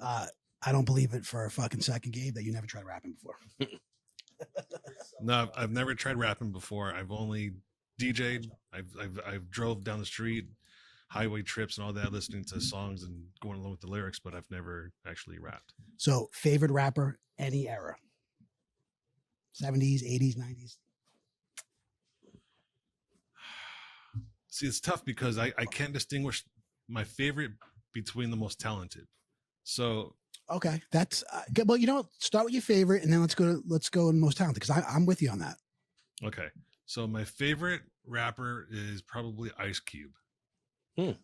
I don't believe it for a fucking second, Gabe, that you never tried rapping before. No, I've never tried rapping before. I've only DJ'd. I've drove down the street, highway trips and all that, listening to songs and going along with the lyrics, but I've never actually rapped. So, favorite rapper, any era? 70s, 80s, 90s? See, it's tough because I can't distinguish my favorite between the most talented. So okay, that's good. Well, you know, start with your favorite, and then let's go in most talented because I'm with you on that. Okay, so my favorite rapper is probably Ice Cube. In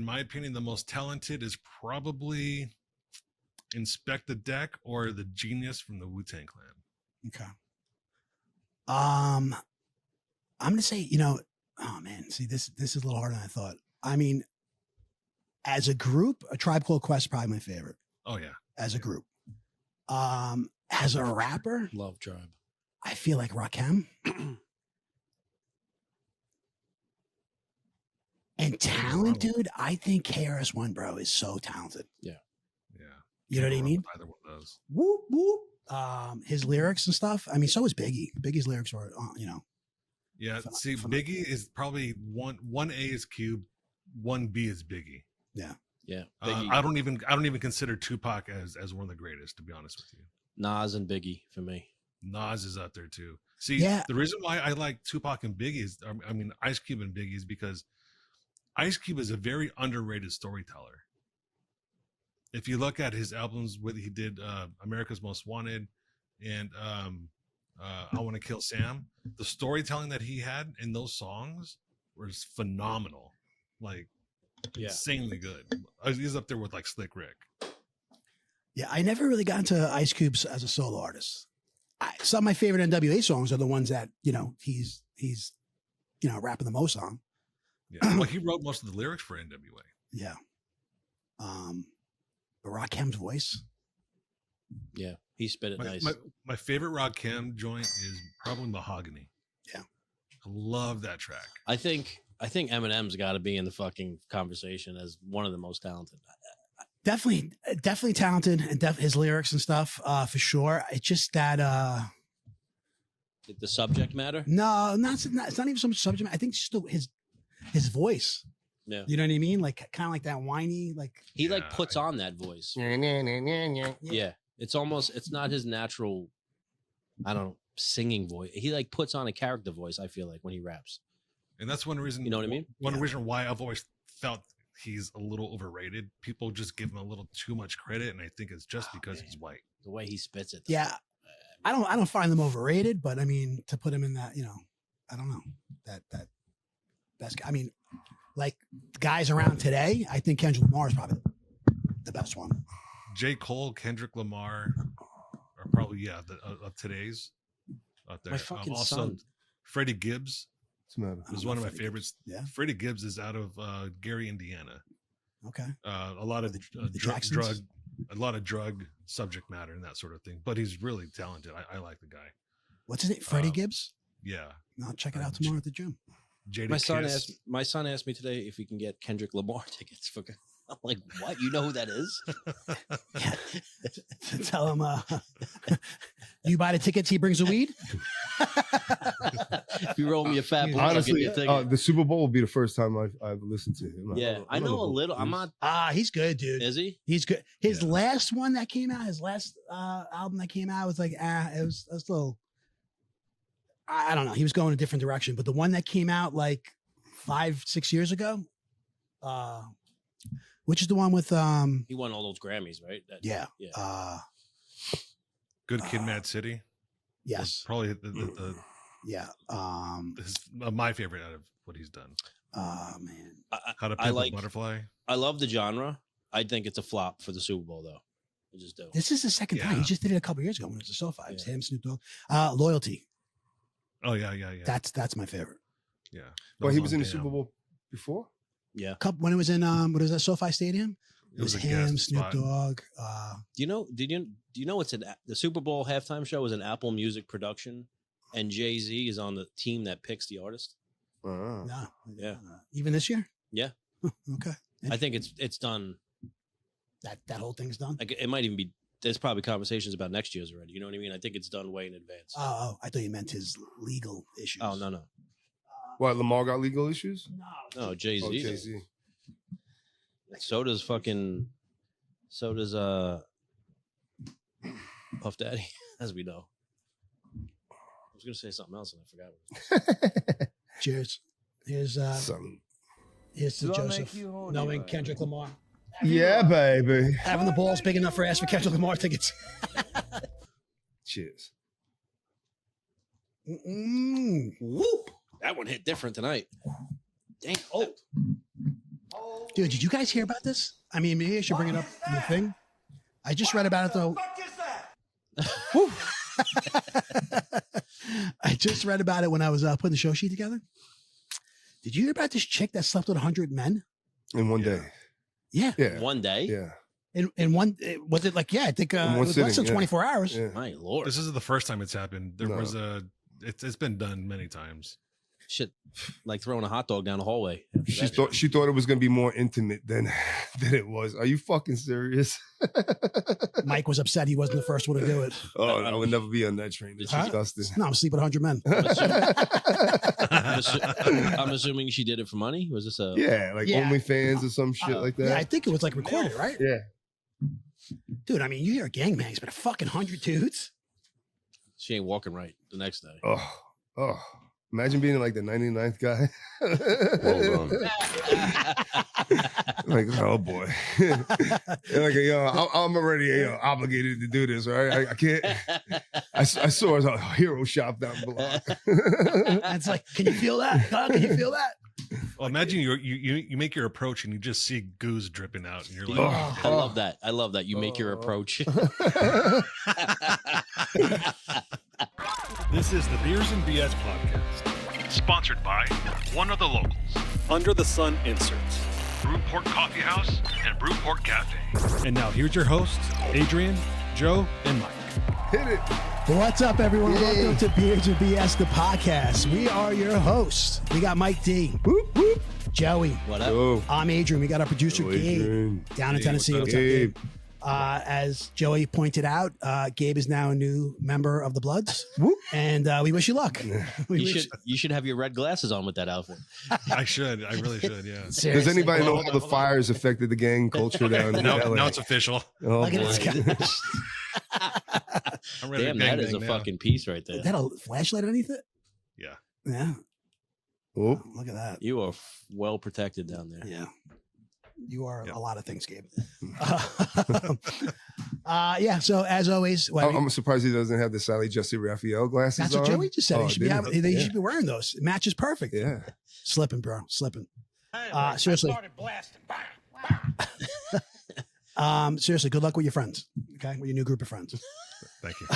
my opinion, the most talented is probably Inspect the Deck or the Genius from the Wu-Tang Clan. Okay. I'm gonna say, you know, oh man, see this is a little harder than I thought. I mean, as a group, A Tribe Called Quest is probably my favorite. Oh yeah. As a group. As a rapper, love Tribe. I feel like Rakim. And talent, dude, I think KRS-One, bro, is so talented. Yeah. Yeah. You know what I mean? Either one of those. Whoop, whoop. His lyrics and stuff. I mean, so is Biggie. Biggie's lyrics were, you know. Yeah. See, Biggie is probably one A is Cube, 1B is Biggie. Yeah. Yeah. I don't even consider Tupac as one of the greatest, to be honest with you. Nas and Biggie for me. Nas is up there too. See, the reason why I like Tupac and Biggie is, I mean, Ice Cube and Biggie is because Ice Cube is a very underrated storyteller. If you look at his albums, what he did, America's Most Wanted and I Want to Kill Sam, the storytelling that he had in those songs was phenomenal. Like, insanely good. He's up there with like Slick Rick. Yeah, I never really got into Ice Cube as a solo artist. Some of my favorite NWA songs are the ones that, you know, he's you know, rapping the most on. Yeah, well, he wrote most of the lyrics for NWA. Yeah. But Rakim's voice. Yeah, he spit it nice. My favorite Rakim joint is probably Mahogany. Yeah. I love that track. I think Eminem's got to be in the fucking conversation as one of the most talented. Definitely talented, and his lyrics and stuff, for sure. It's just that the subject matter. No, it's not even so much subject matter. I think just his voice. Yeah, you know what I mean. Like kind of like that whiny, like he like puts on that voice. Yeah, it's not his natural. I don't know, singing voice. He like puts on a character voice. I feel like when he raps. And that's one reason, you know what I mean? One reason why I've always felt he's a little overrated. People just give him a little too much credit, and I think it's just because he's white. The way he spits it. Yeah, I don't find them overrated, but I mean, to put him in that, you know, I don't know that best. I mean, like guys around today, I think Kendrick Lamar is probably the best one. J. Cole, Kendrick Lamar are probably of today's out there. My fucking also, son. Freddie Gibbs. Is one of my favorites. Yeah, Freddie Gibbs is out of Gary, Indiana. Okay, a lot of drug subject matter and that sort of thing. But he's really talented. I like the guy. What's his name? Freddie Gibbs. Yeah, I'll check it out tomorrow at the gym. My son asked me today if he can get Kendrick Lamar tickets for. I'm like, what? You know who that is? Yeah. Tell him, you buy the tickets, he brings the weed. If you roll me a fat, honestly, the Super Bowl will be the first time I've listened to him. I know a little. I'm not. He's good, dude. Is he? He's good. His last one that came out, his last album that came out was like, it was a little. I don't know. He was going a different direction, but the one that came out like 5-6 years ago, which is the one with he won all those Grammys, right? Yeah. Good Kid, Mad City. Yes. Probably the my favorite out of what he's done. Oh man. How to Pimp a Butterfly. I love the genre. I think it's a flop for the Super Bowl though. I just do. This is the second time. He just did it a couple years ago when it was the SoFi. It was him, Snoop Dogg. Loyalty. Oh yeah. That's my favorite. Yeah. Well, he was in the Super Bowl before. Yeah. When it was in what was that, SoFi Stadium? It was him, Snoop Dogg. Do you know it's the Super Bowl halftime show is an Apple Music production, and Jay-Z is on the team that picks the artist? No. Yeah. Even this year? Yeah. Okay. I think it's done That whole thing's done. Like, it might even be. There's probably conversations about next year's already. You know what I mean? I think it's done way in advance. Oh, I thought you meant his legal issues. Oh no. What, Lamar got legal issues? No, Jay-Z. Oh, Jay-Z. So does Puff Daddy, as we know. I was gonna say something else and I forgot. Cheers. Here's Salute. here's to Joseph knowing Kendrick Lamar. Yeah, baby. Having the balls big enough for ass for Kendrick Lamar tickets. Cheers. Whoop! That one hit different tonight. Dang. Oh. Dude, did you guys hear about this? I mean, maybe I should bring it up in the thing. I just read about it though. I just read about it when I was putting the show sheet together. Did you hear about this chick that slept with 100 men In one day. Yeah. Yeah. One day? Yeah. In one, was it like, yeah, I think it was less than 24 hours. Yeah. My Lord. This isn't the first time it's happened. There was it's been done many times. Shit, like throwing a hot dog down the hallway. She thought it was gonna be more intimate than it was. Are you fucking serious? Mike was upset he wasn't the first one to do it. Oh, I would never be on that train. It's disgusting. No, I'm sleeping with 100 men. I'm assuming she did it for money. Was this a OnlyFans or some shit like that? Yeah, I think it was like recorded, right? Yeah. Dude, I mean, you hear gangbangs, but a fucking 100 dudes? She ain't walking right the next day. Oh. Imagine being like the 99th guy. Well done. Like, oh boy. Like, yo, I'm already obligated to do this, right? I can't. I saw a hero shop down the block. It's like, can you feel that? Huh? Can you feel that? Well, imagine you make your approach and you just see goose dripping out, and you're like, I love that. I love that. You make your approach. This is the Beers and BS podcast, sponsored by one of the locals, Under the Sun Inserts, Brewport Coffee House and Brewport Cafe. And now here's your hosts, Adrian, Joe, and Mike. Hit it. What's up, everyone? Welcome to Beers and BS, the podcast. We are your hosts. We got Mike D. Whoop, whoop. Joey. What up? Yo. I'm Adrian. We got our producer, Gabe, down in Tennessee. What's up, Gabe? As Joey pointed out, Gabe is now a new member of the Bloods, and we wish you luck. You should have your red glasses on with that outfit. I should. I really should. Yeah. Seriously. Does anybody know how the fires affected the gang culture down in LA? Now it's official. Oh, Look at boy. this guy. I'm ready Damn, to bang that is a now. fucking piece right there. Is that a flashlight underneath it? Yeah. Yeah. Oh. Look at that. You are well protected down there. Yeah. You are Yep. a lot of things, Gabe. Yeah. So as always, I'm surprised he doesn't have the Sally Jesse Raphael glasses that's on. what Joey just said. Oh, You should be didn't having, he? you Yeah. should be wearing those. It matches perfect. Yeah. Slipping, bro. Slipping. Seriously. Seriously, good luck with your friends. Okay, with your new group of friends. Thank you.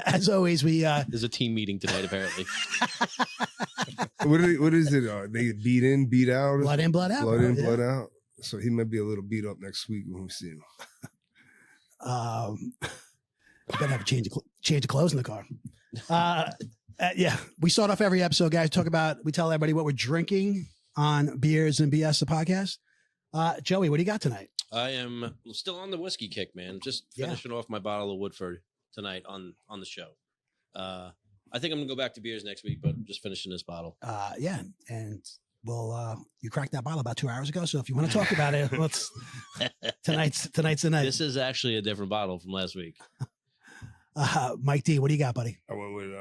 As always, we There's a team meeting tonight, apparently. What is it? They beat in, beat out? blood in, blood out. Blood bro. in, Yeah. blood out. So he might be a little beat up next week when we see him. You better have a change of clothes in the car. Yeah, we start off every episode, guys. We tell everybody what we're drinking on Beers and BS, the podcast. Joey, what do you got tonight? I am still on the whiskey kick, man. Just finishing off my bottle of Woodford tonight on the show. I think I'm gonna go back to beers next week, but I'm just finishing this bottle. Yeah, and you cracked that bottle about 2 hours ago. So if you want to talk about it, let's. Tonight's the night. This is actually a different bottle from last week. Mike D, what do you got, buddy? I went with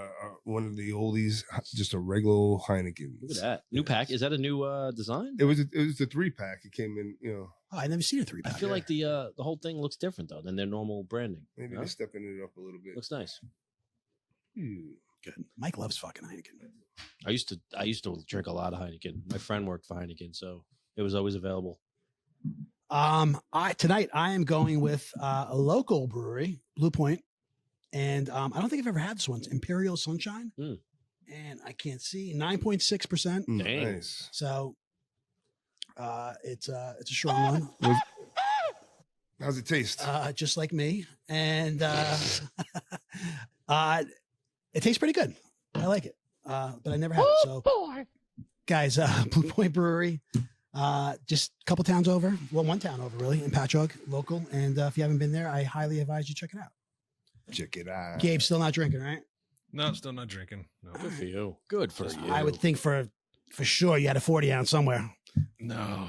one of the oldies, just a regular old Heineken. Look at that new pack. Is that a new design? It was a 3-pack. It came in, Oh, I never seen a I 3-pack. feel like the whole thing looks different though than their normal branding. maybe Huh? they're stepping it up a little bit. Looks nice. Good. Mike loves fucking Heineken. I used to drink a lot of Heineken. My friend worked for Heineken, so it was always available. Tonight I am going with a local brewery, Blue Point, and I don't think I've ever had this one. It's Imperial Sunshine, and I can't see 9.6%. Dang. Nice. So it's a strong one, How's it taste? just like me, and it tastes pretty good. I like it, but I never had it. So, guys, Blue Point Brewery, Just a couple towns over. Well, one town over, really, in Patchogue, local. And if you haven't been there, I highly advise you check it out. Check it out. Gabe's still not drinking, right? No, I'm still not drinking. No. Good for you. Good for you. I would think for sure you had a 40 ounce somewhere. No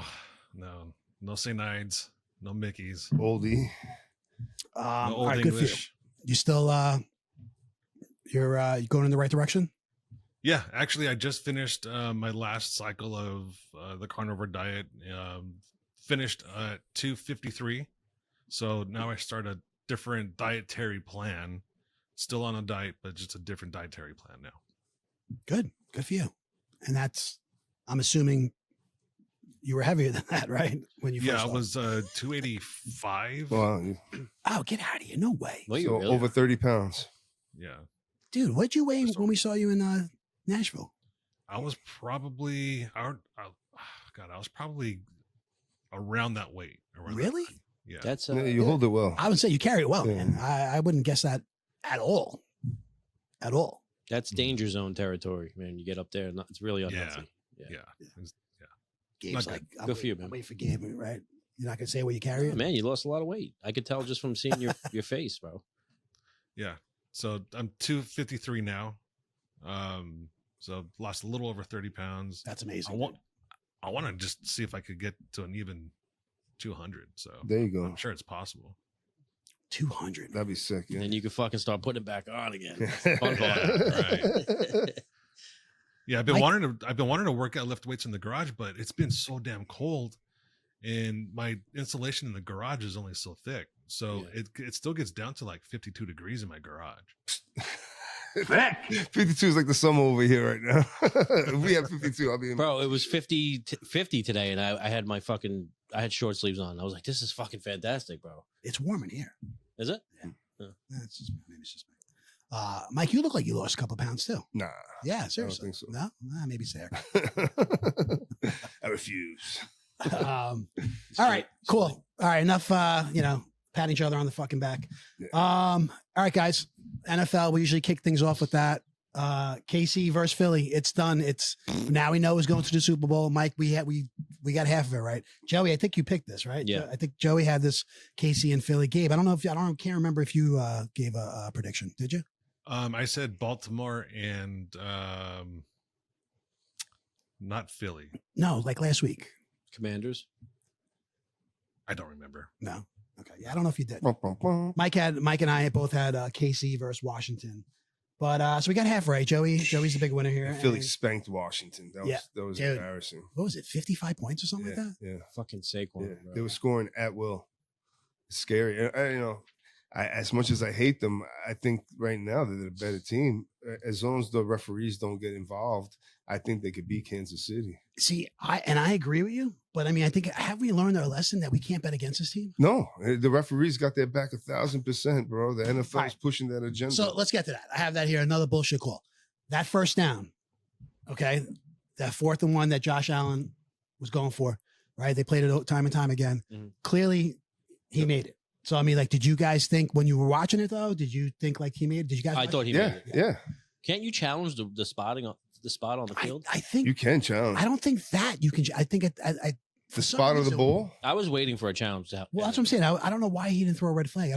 St. Ides, no Mickeys, Oldie. no All Old right, good for you. English. You still you're going in the right direction? Yeah, actually, I just finished my last cycle of the carnivore diet. Finished at 253, so now I start a different dietary plan. Still on a diet, but just a different dietary plan now. Good for you. And that's, I'm assuming you were heavier than that, right? When you first I was 285. Wow. Oh, get out of here! No way, Well, So really over 30 pounds. Yeah, dude. What'd you weigh when we saw you in Nashville? I was probably I was probably around that weight. Really? Yeah. that's Yeah, you hold it well. I would say you carry it well, Yeah. man. I wouldn't guess that at all. At all. that's danger zone territory, man. You get up there, and it's really unhealthy. Yeah. It's- Gabe's Not like, good. I'm Good for you, waiting- man. I'm waiting for Gabe, right? You're not gonna say where you carry Oh, it. man, you lost a lot of weight. I could tell just from seeing your face, bro. Yeah. So I'm 253 now. So lost a little over 30 pounds. That's amazing. I want to just see if I could get to an even 200. So There you go. I'm sure it's possible. 200. That'd be sick. And Yeah. then you can fucking start putting it back on again. Yeah. Fun part. Yeah, I've been Mike- wanting to work out, lift weights in the garage, but it's been so damn cold, and my insulation in the garage is only so thick, so it still gets down to like 52 degrees in my garage. 52 is like the summer over here right now. If we have 52, I'll be in. Bro, it was 50 today, and I had my fucking short sleeves on. I was like, this is fucking fantastic, bro. It's warm in here. Is it? That's just maybe it's just me. Mike, you look like you lost a couple pounds too. Nah. Yeah, seriously. think so. No, maybe Sarah. I refuse. All right, cool. All right, enough. Patting each other on the fucking back. Yeah. All right, guys. NFL. We usually kick things off with that. KC versus Philly. It's done. It's now we know who's going to the Super Bowl. Mike, we got half of it right. Joey, I think you picked this, right? Yeah. I think Joey had this KC and Philly. Gabe, I can't remember if you gave a prediction. Did you? I said Baltimore and not Philly. No, like last week. Commanders. I don't remember. No. Okay. Yeah, I don't know if you did. Bum. Mike and I both had KC versus Washington, but so we got half right. Joey's the big winner here. Philly and- spanked Washington. That was Dude. embarrassing. what was it? 55 points or something Yeah, like that. yeah, Fucking Saquon. yeah. Bro. They were scoring at will. It's scary. As much as I hate them, I think right now they're the better team. As long as the referees don't get involved, I think they could beat Kansas City. See, I agree with you, but I mean, I think have we learned our lesson that we can't bet against this team? No, the referees got their back 1,000%, bro. The NFL is Right. pushing that agenda. So let's get to that. I have that here. Another bullshit call. That first down, okay, that 4th and 1 that Josh Allen was going for, right? They played it time and time again. Mhm. Clearly, he made it. So I mean, like, did you guys think when you were watching it though? Did you think like he made it? Did you guys? I thought he yeah, made it. yeah. Can't you challenge the spot on the field? I think You can challenge I don't think that you can. I think the spot of the ball. I was waiting for a challenge to happen. Well, that's what I'm saying. I don't know why he didn't throw a red flag.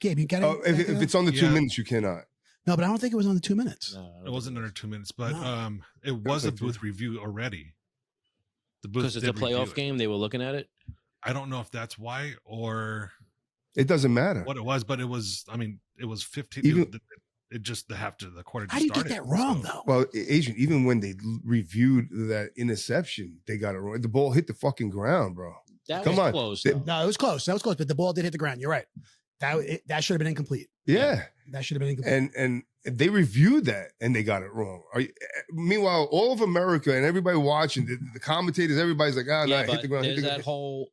Gabe, you got it? Oh, if it's under 2 Yeah. minutes, you cannot. No, but I don't think it was under 2 minutes. No, I don't It wasn't think under 2 minutes, but No. it was a like three. booth review already. The booth because it's a did review playoff it. game. They were looking at it. I don't know if that's why or It doesn't matter. what it was, but it was. I mean, it was 15. Even- it just the quarter. How do you get started, that wrong so- though? Well, Adrian, even when they reviewed that interception, they got it wrong. The ball hit the fucking ground, bro. That Come was on. close. They- though. No, it was close. That was close, but the ball did hit the ground. You're right. That should have been incomplete. Yeah. That should have been incomplete. And they reviewed that and they got it wrong. Meanwhile, all of America and everybody watching, the commentators, everybody's like, no, Yeah, hit but the ground. Hit there's the that ground. whole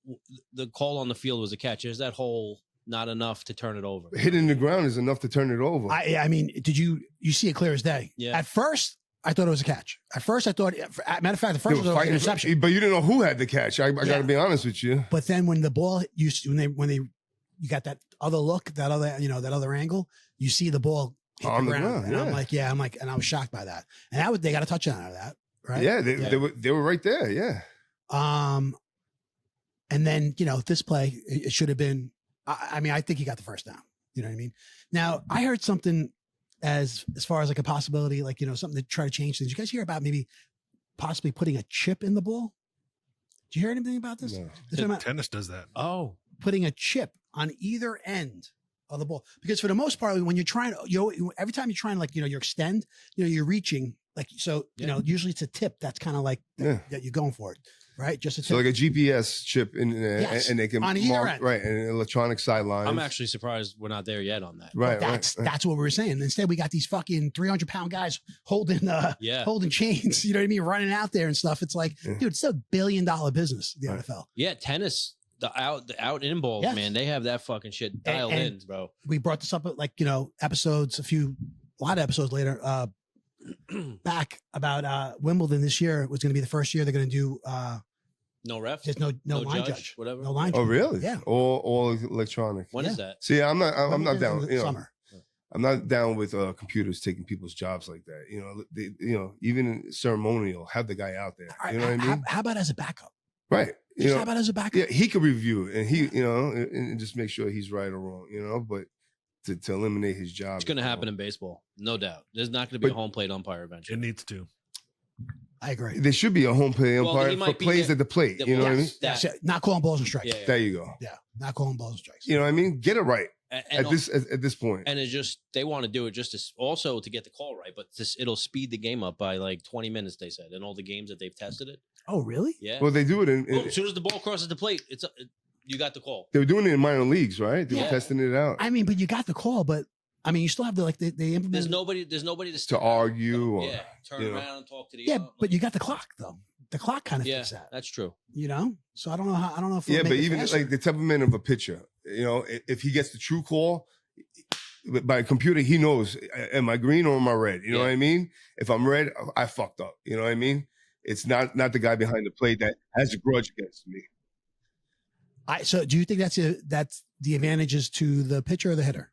the call on the field was a catch. There's that whole not enough to turn it over. Hitting the ground is enough to turn it over. I mean, did you see it clear as day? Yeah. At first, I thought it was a catch. At first, I thought, matter of fact, the They first were was an fighting, interception. but you didn't know who had the catch. I got Yeah. to be honest with you. But then when the ball, you got that other look, that other angle, you see the ball hit On the the ground. ground, And yeah. and I was shocked by that. And they got a touchdown out of that, right? Yeah, they were right there. Yeah. And then, this play, it should have been, I mean, I think he got the first down. You know what I mean? Now, I heard something as far as like a possibility, like, something to try to change things. You guys hear about maybe possibly putting a chip in the ball? Did you hear anything about this? No. Tennis does that. Oh, putting a chip on either end of the ball. Because for the most part, when you're trying to, every time you're trying, like, you extend, you're reaching, like, so, usually it's a tip. That's kind of like that you're going for it. Right, just a tip. So like a GPS chip in there, Yes. and they can On either mark end. right, and an electronic sideline. I'm actually surprised we're not there yet on that. right. That's what we were saying. Instead, we got these fucking 300-pound guys holding chains. You know what I mean? Running out there and stuff. It's like, dude, it's a $1 billion business. The NFL. Yeah, tennis. The out in balls, Yes. man. They have that fucking shit dialed in, bro. We brought this up at like episodes a lot of episodes later back about Wimbledon this year. It was going to be the first year they're going to do. No ref. There's no line judge, whatever. No line Oh, judge. really? Yeah. All electronic. When is that? See, I'm not Wimbledon's down. in the summer. I'm not down with computers taking people's jobs like that. They, even ceremonial, have the guy out there. You know what I mean? How about as a backup? Right. How about as a backup? Yeah, he could review it, and he, and just make sure he's right or wrong. But to eliminate his job, It's going to happen in baseball, no doubt. There's not going to be a home plate umpire eventually. It needs to. I agree. There should be a home play umpire for plays at the plate. You know what I mean? That's it. Not calling balls and strikes. Yeah. There you go. Yeah, not calling balls and strikes. You know what I mean? Get it right And at this point. And it's just they want to do it just also to get the call right, but it'll speed the game up by like 20 minutes. They said in all the games that they've tested it. Oh, really? Yeah. Well, they do it in As soon as the ball crosses the plate, you got the call. they were doing it in minor leagues, right? They were Yeah. testing it out I mean, but you got the call, but I mean, you still have to they implement. There's nobody to to argue or turn around and talk to the Yeah, but you got the clock though. The clock kind of yeah, fits that. that's true. So I don't know if yeah, it'll but make it even faster. like the temperament of a pitcher, if he gets the true call by a computer, he knows, am I green or am I red? You know what I mean? If I'm red, I fucked up. You know what I mean? It's not the guy behind the plate that has a grudge against me. So do you think that's the advantages to the pitcher or the hitter?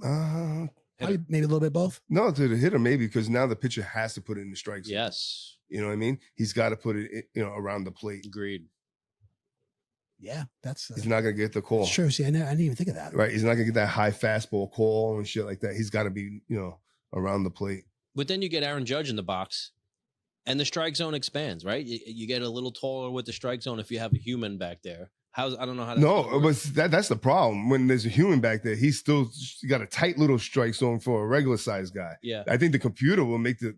Probably, maybe a little bit both. No, to the hitter maybe, because now the pitcher has to put it in the strike zone. Yes. You know what I mean? He's got to put it, around the plate. Agreed. Yeah, that's He's not gonna get the call. true. See, I didn't even think of that. Right? He's not gonna get that high fastball call and shit like that. He's got to be, around the plate. But then you get Aaron Judge in the box, and the strike zone expands. Right? You get a little taller with the strike zone if you have a human back there. I don't know how. That's the problem. When there's a human back there, he's still got a tight little strike zone for a regular sized guy. Yeah, I think the computer will make the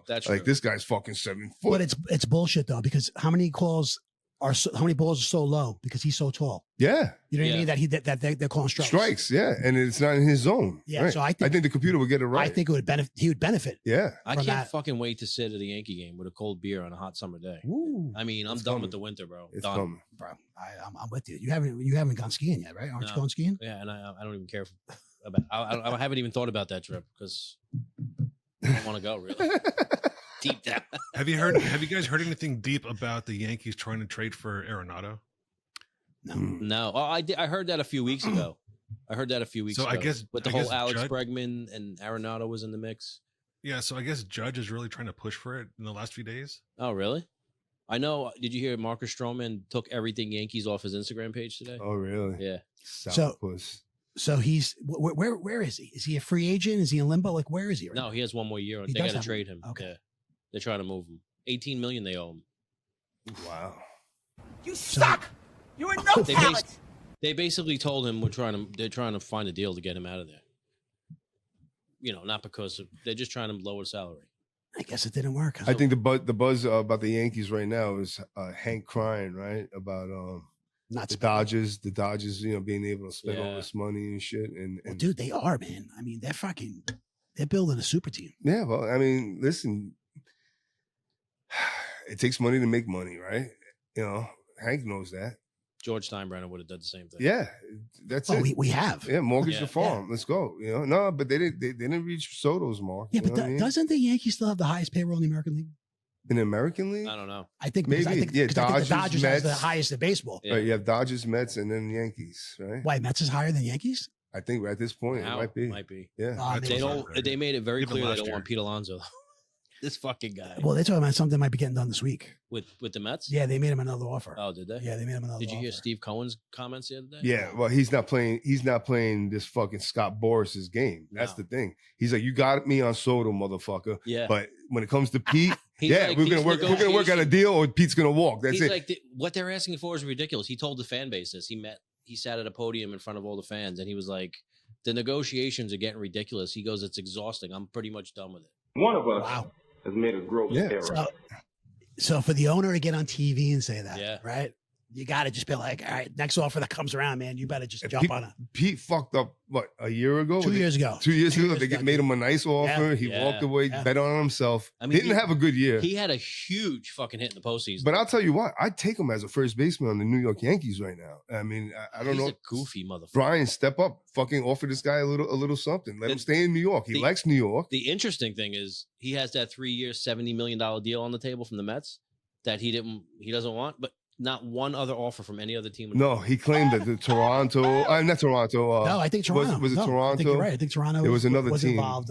that's like true. this guy's fucking 7 foot. But it's bullshit though, because how many balls are so low because he's so tall? Yeah, You know what I mean? That they're calling strikes. strikes. Yeah, and it's not in his zone. Yeah, right. so I think the computer would get it right. I think he would benefit. Yeah, I from can't that. fucking wait to sit at a Yankee game with a cold beer on a hot summer day. Ooh, I mean, I'm It's done coming. with the winter, bro. it's Done. coming. bro, I'm with you. You haven't gone skiing yet, right? Aren't you No. going skiing? Yeah, and I don't even care about. I haven't even thought about that trip because I don't want to go really deep down. Have you guys heard anything deep about the Yankees trying to trade for Arenado? No. No, I heard that a few weeks ago. So I guess- with the I whole guess Alex Judge- Bregman and Arenado was in the mix. Yeah, so I guess Judge is really trying to push for it in the last few days. Oh, really? I know. Did you hear Marcus Stroman took everything Yankees off his Instagram page today? Oh, really? Yeah. Sourpuss. So he's where is he? Is he a free agent? Is he in limbo? Like where is he? Right No, now? he has one more year. He They does got to have trade him. Okay. Yeah. They're trying to move him. $18 million they owe him. Wow. You suck. You are no They talent. They basically told him they're trying to find a deal to get him out of there. Not because they're just trying to lower the salary. I guess it didn't work. I think the buzz about the Yankees right now is Hank crying, right? About not the spending. Dodgers, being able to spend all Yeah. this money and shit. And Well, dude, they are, man. I mean, they're building a super team. yeah, well, I mean, listen, it takes money to make money, right? Hank knows that. George Steinbrenner would have done the same thing. Yeah, that's Oh, it. we have. Yeah, mortgage Yeah. the farm. Let's go. No, but they didn't reach Soto's mark. Yeah, you but know what I mean? doesn't the Yankees still have the highest payroll in the American League? In the American League, I don't know. I think because Maybe, yeah, 'cause I think the Dodgers, Dodgers has the Mets. highest in baseball. Yeah. right? You have Dodgers, Mets, and then Yankees, right? Why Mets is higher than Yankees? I think at this point Now, it might be. Might be. Yeah, Uh, That's They what's don't. up, right? They made it very Even clear they last don't year. want Pete Alonso. This fucking guy. Well, they're talking about something might be getting done this week. With the Mets? Yeah, they made him another offer. Oh, did they? Yeah, they made him another Did you hear offer. Steve Cohen's comments the other day? Yeah, well, he's not playing this fucking Scott Boris's game. That's the thing. He's like, you got me on Soto, motherfucker. Yeah. But when it comes to Pete, Like, we're gonna work out a deal, or Pete's gonna walk. That's it. Like, what they're asking for is ridiculous. He told the fan base this. He sat at a podium in front of all the fans, and he was like, the negotiations are getting ridiculous. He goes, it's exhausting. I'm pretty much done with it. One of us has made a gross error. So for the owner to get on TV and say that, right? You got to just be like, all right, next offer that comes around, man, you better just jump on it. Pete fucked up, what, a year ago? 2 years ago. 2 years ago, they made him a nice offer. He walked away, bet on himself. I mean, didn't have a good year. He had a huge fucking hit in the postseason. But I'll tell you what, I'd take him as a first baseman on the New York Yankees right now. I mean, I don't know. He's a goofy motherfucker. Brian, step up. Fucking offer this guy a little something. Let him stay in New York. He likes New York. The interesting thing is he has that 3-year, $70 million deal on the table from the Mets that he doesn't want, but not one other offer from any other team. No, he claimed that the Toronto, not Toronto. No, I think Toronto. Was it Toronto? I think you're right. I think Toronto. There was another was team involved.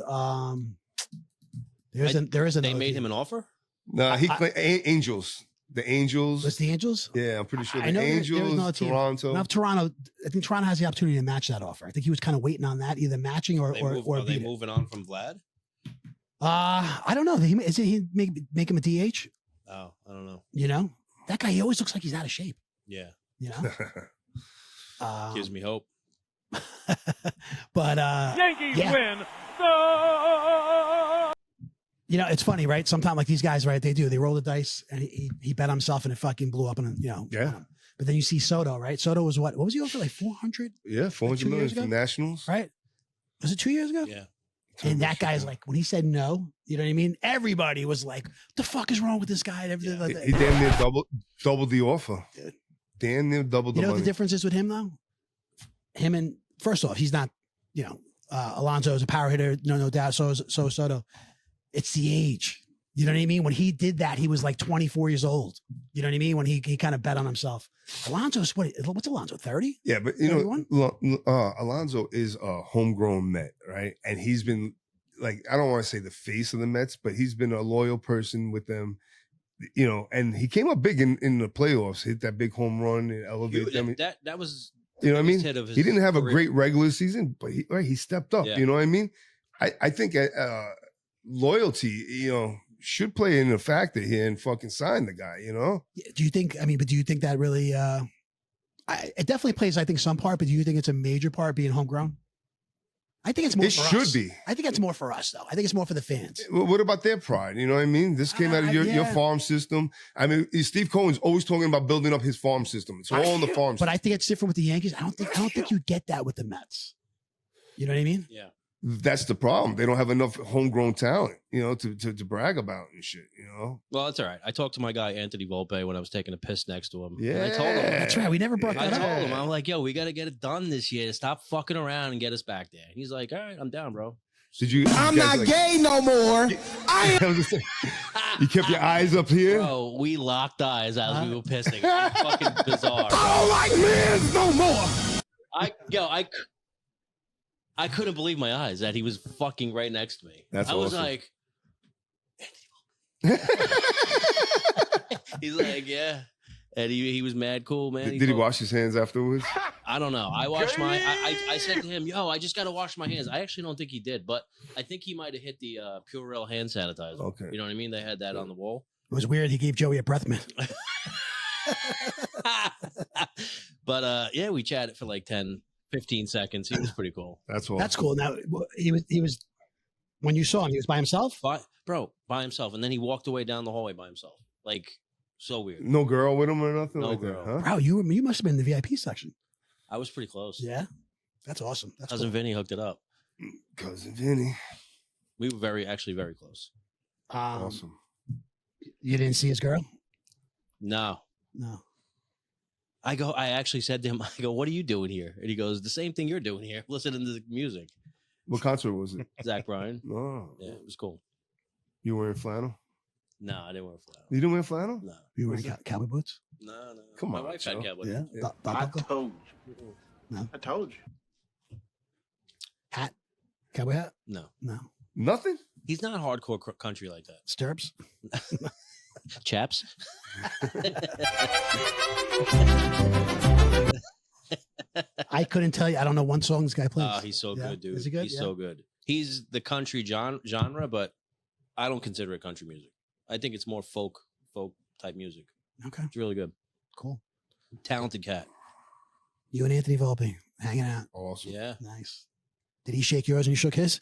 There is another. They made him an offer? No, he claimed Angels. The Angels. Was the Angels? Yeah, I'm pretty sure I know the Angels, Toronto. Now, Toronto, I think Toronto has the opportunity to match that offer. I think he was kind of waiting on that, either matching or are they moving on from Vlad? I don't know. Is it he make him a DH? Oh, I don't know. You know, that guy, he always looks like he's out of shape. Yeah. You know? Gives me hope. But Yankees win. You know, it's funny, right? Sometimes like these guys, right? They roll the dice, and he bet on himself, and it fucking blew up, and But then you see Soto, right? Soto was what was he over, like 400? Yeah, 400 million from Nationals, right? Was it 2 years ago? Yeah. And that guy's like, when he said no, you know what I mean? Everybody was like, the fuck is wrong with this guy? And everything like that. He damn near doubled the offer. Dude. Damn near doubled the money. You know what the difference is with him, though? Him and, first off, he's not, Alonso is a power hitter, no doubt. So is Soto. It's the age. You know what I mean? When he did that, he was like 24 years old. You know what I mean? When he kind of bet on himself. Alonso's, what's Alonso, 30? Yeah, but Alonso is a homegrown Met, right? And he's been, like, I don't want to say the face of the Mets, but he's been a loyal person with them, and he came up big in the playoffs, hit that big home run and elevated them. That was, you know what I mean? He didn't have a great regular season, but he stepped up. Yeah. You know what I mean? I think loyalty, should play in a factor here and fucking sign the guy, Do you think, but do you think that really, it definitely plays, I think, some part, but do you think it's a major part being homegrown? I think it's more for us. It should be. I think it's more for us, though. I think it's more for the fans. What about their pride? You know what I mean? This came out of your farm system. I mean, Steve Cohen's always talking about building up his farm system. It's all in the farm system. But I think it's different with the Yankees. I don't think you get that with the Mets. You know what I mean? Yeah. That's the problem. They don't have enough homegrown talent, to brag about and shit, Well, that's all right. I talked to my guy, Anthony Volpe, when I was taking a piss next to him. Yeah. And I told him. That's right. We never brought that up. I told him, I'm like, yo, we got to get it done this year. Stop fucking around and get us back there. And he's like, all right, I'm down, bro. I'm not gay no more. You kept your eyes up here? Bro, we locked eyes as we were pissing. It was fucking bizarre. I don't like men no more. I couldn't believe my eyes that he was fucking right next to me. That's I was awesome. like, he's like, yeah. And he was mad cool, man. Did he wash his hands afterwards? I don't know. I washed I said to him, yo, I just got to wash my hands. I actually don't think he did, but I think he might have hit the Purell hand sanitizer. Okay. You know what I mean? They had that on the wall. It was weird. He gave Joey a breath mint. But yeah, we chatted for like 10-15 seconds. He was pretty cool. That's all. That's cool. Now he was when you saw him, he was by himself? By himself. And then he walked away down the hallway by himself. Like, so weird. No girl with him or nothing No like girl. that, huh? Bro, you must have been in the VIP section. I was pretty close. Yeah. That's awesome. That's Cousin cool. Vinny hooked it up. Cousin Vinny. We were very close. Awesome. You didn't see his girl? No. I actually said to him, I go, what are you doing here? And he goes, the same thing you're doing here, listening to the music. What concert was it? Zach Bryan. Oh. Yeah, it was cool. You wearing flannel? No, I didn't wear flannel. You didn't wear flannel? No. You wearing cowboy boots? No. Come My on, wife Joe. had cowboy. Yeah. boots. I told you. No. I told you. Hat? Cowboy hat? No. No. Nothing. He's not hardcore country like that. Stirrups. Chaps. I couldn't tell you. I don't know one song this guy plays. Oh, he's so good, dude. Is he good? He's so good. He's the country genre, but I don't consider it country music. I think it's more folk type music. Okay. It's really good. Cool. Talented cat. You and Anthony Volpe hanging out. Awesome. Yeah. Nice. Did he shake yours and you shook his?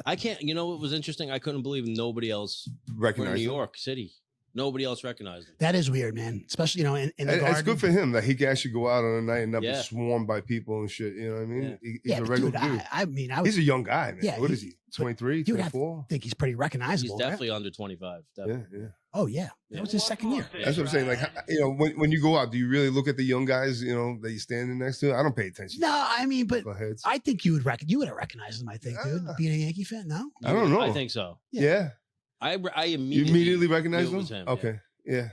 I can't. You know what was interesting? I couldn't believe nobody else. Recognize We're in New him? York City. Nobody else recognized him. That is weird, man. Especially, you know, in the garden. It's good for him that he can actually go out on a night and not be Yeah. swarmed by people and shit. You know what I mean? Yeah. He's a but regular dude, dude. I mean, I would He's a young guy, man. Yeah, What is he? 23, you would have to 24? think he's pretty He's recognizable. right? definitely under 25. Yeah, Definitely. yeah. Oh, yeah. Yeah. That was his second year. That's what I'm saying. Like, you know, when you go out, do you really look at the young guys, you know, that you're standing next to? I don't pay attention. No, I mean, but to heads. I think you would have recognized him, I think, dude. Yeah. Being a Yankee fan, no? I don't know. I think so. Yeah. I You immediately immediately recognize knew it him? was him, Okay. Yeah.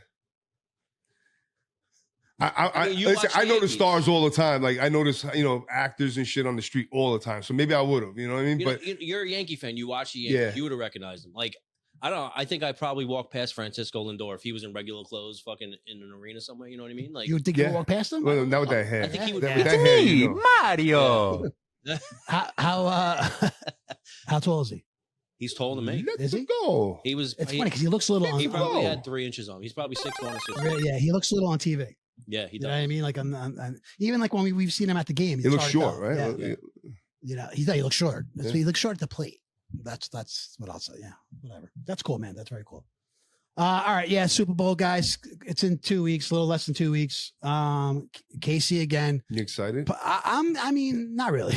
I mean, you Listen, watch I the notice Yankees. stars all the time. Like I notice, you know, actors and shit on the street all the time. So maybe I would have, you know what I mean? You But know, you're a Yankee fan. You watch the Yankees. Yeah. You would have recognized him. Like, I don't know. I think I probably walked past Francisco Lindor if he was in regular clothes, fucking in an arena somewhere. You know what I mean? Like, You would think you Yeah. would walk past him? well, not with that I hair. think he would. With that hair, you know. Mario. How tall is he? He's taller than me. Let Is him he? go. He was. It's he, funny because he looks a little on he probably Oh. had 3 inches on him. He's probably 6'1" or 6'2". Really, yeah, he looks a little on TV. Yeah, he You know what I does. mean? Like even like when we've seen him at the game, He looks it's hard short, to right? tell. Well, Yeah. You know, he looks short. Yeah. He looks short at the plate. That's what I'll say. Yeah, whatever. That's cool, man. That's very cool. All right, yeah, Super Bowl guys. It's in 2 weeks, a little less than 2 weeks. Casey again. You excited? But I mean, not really.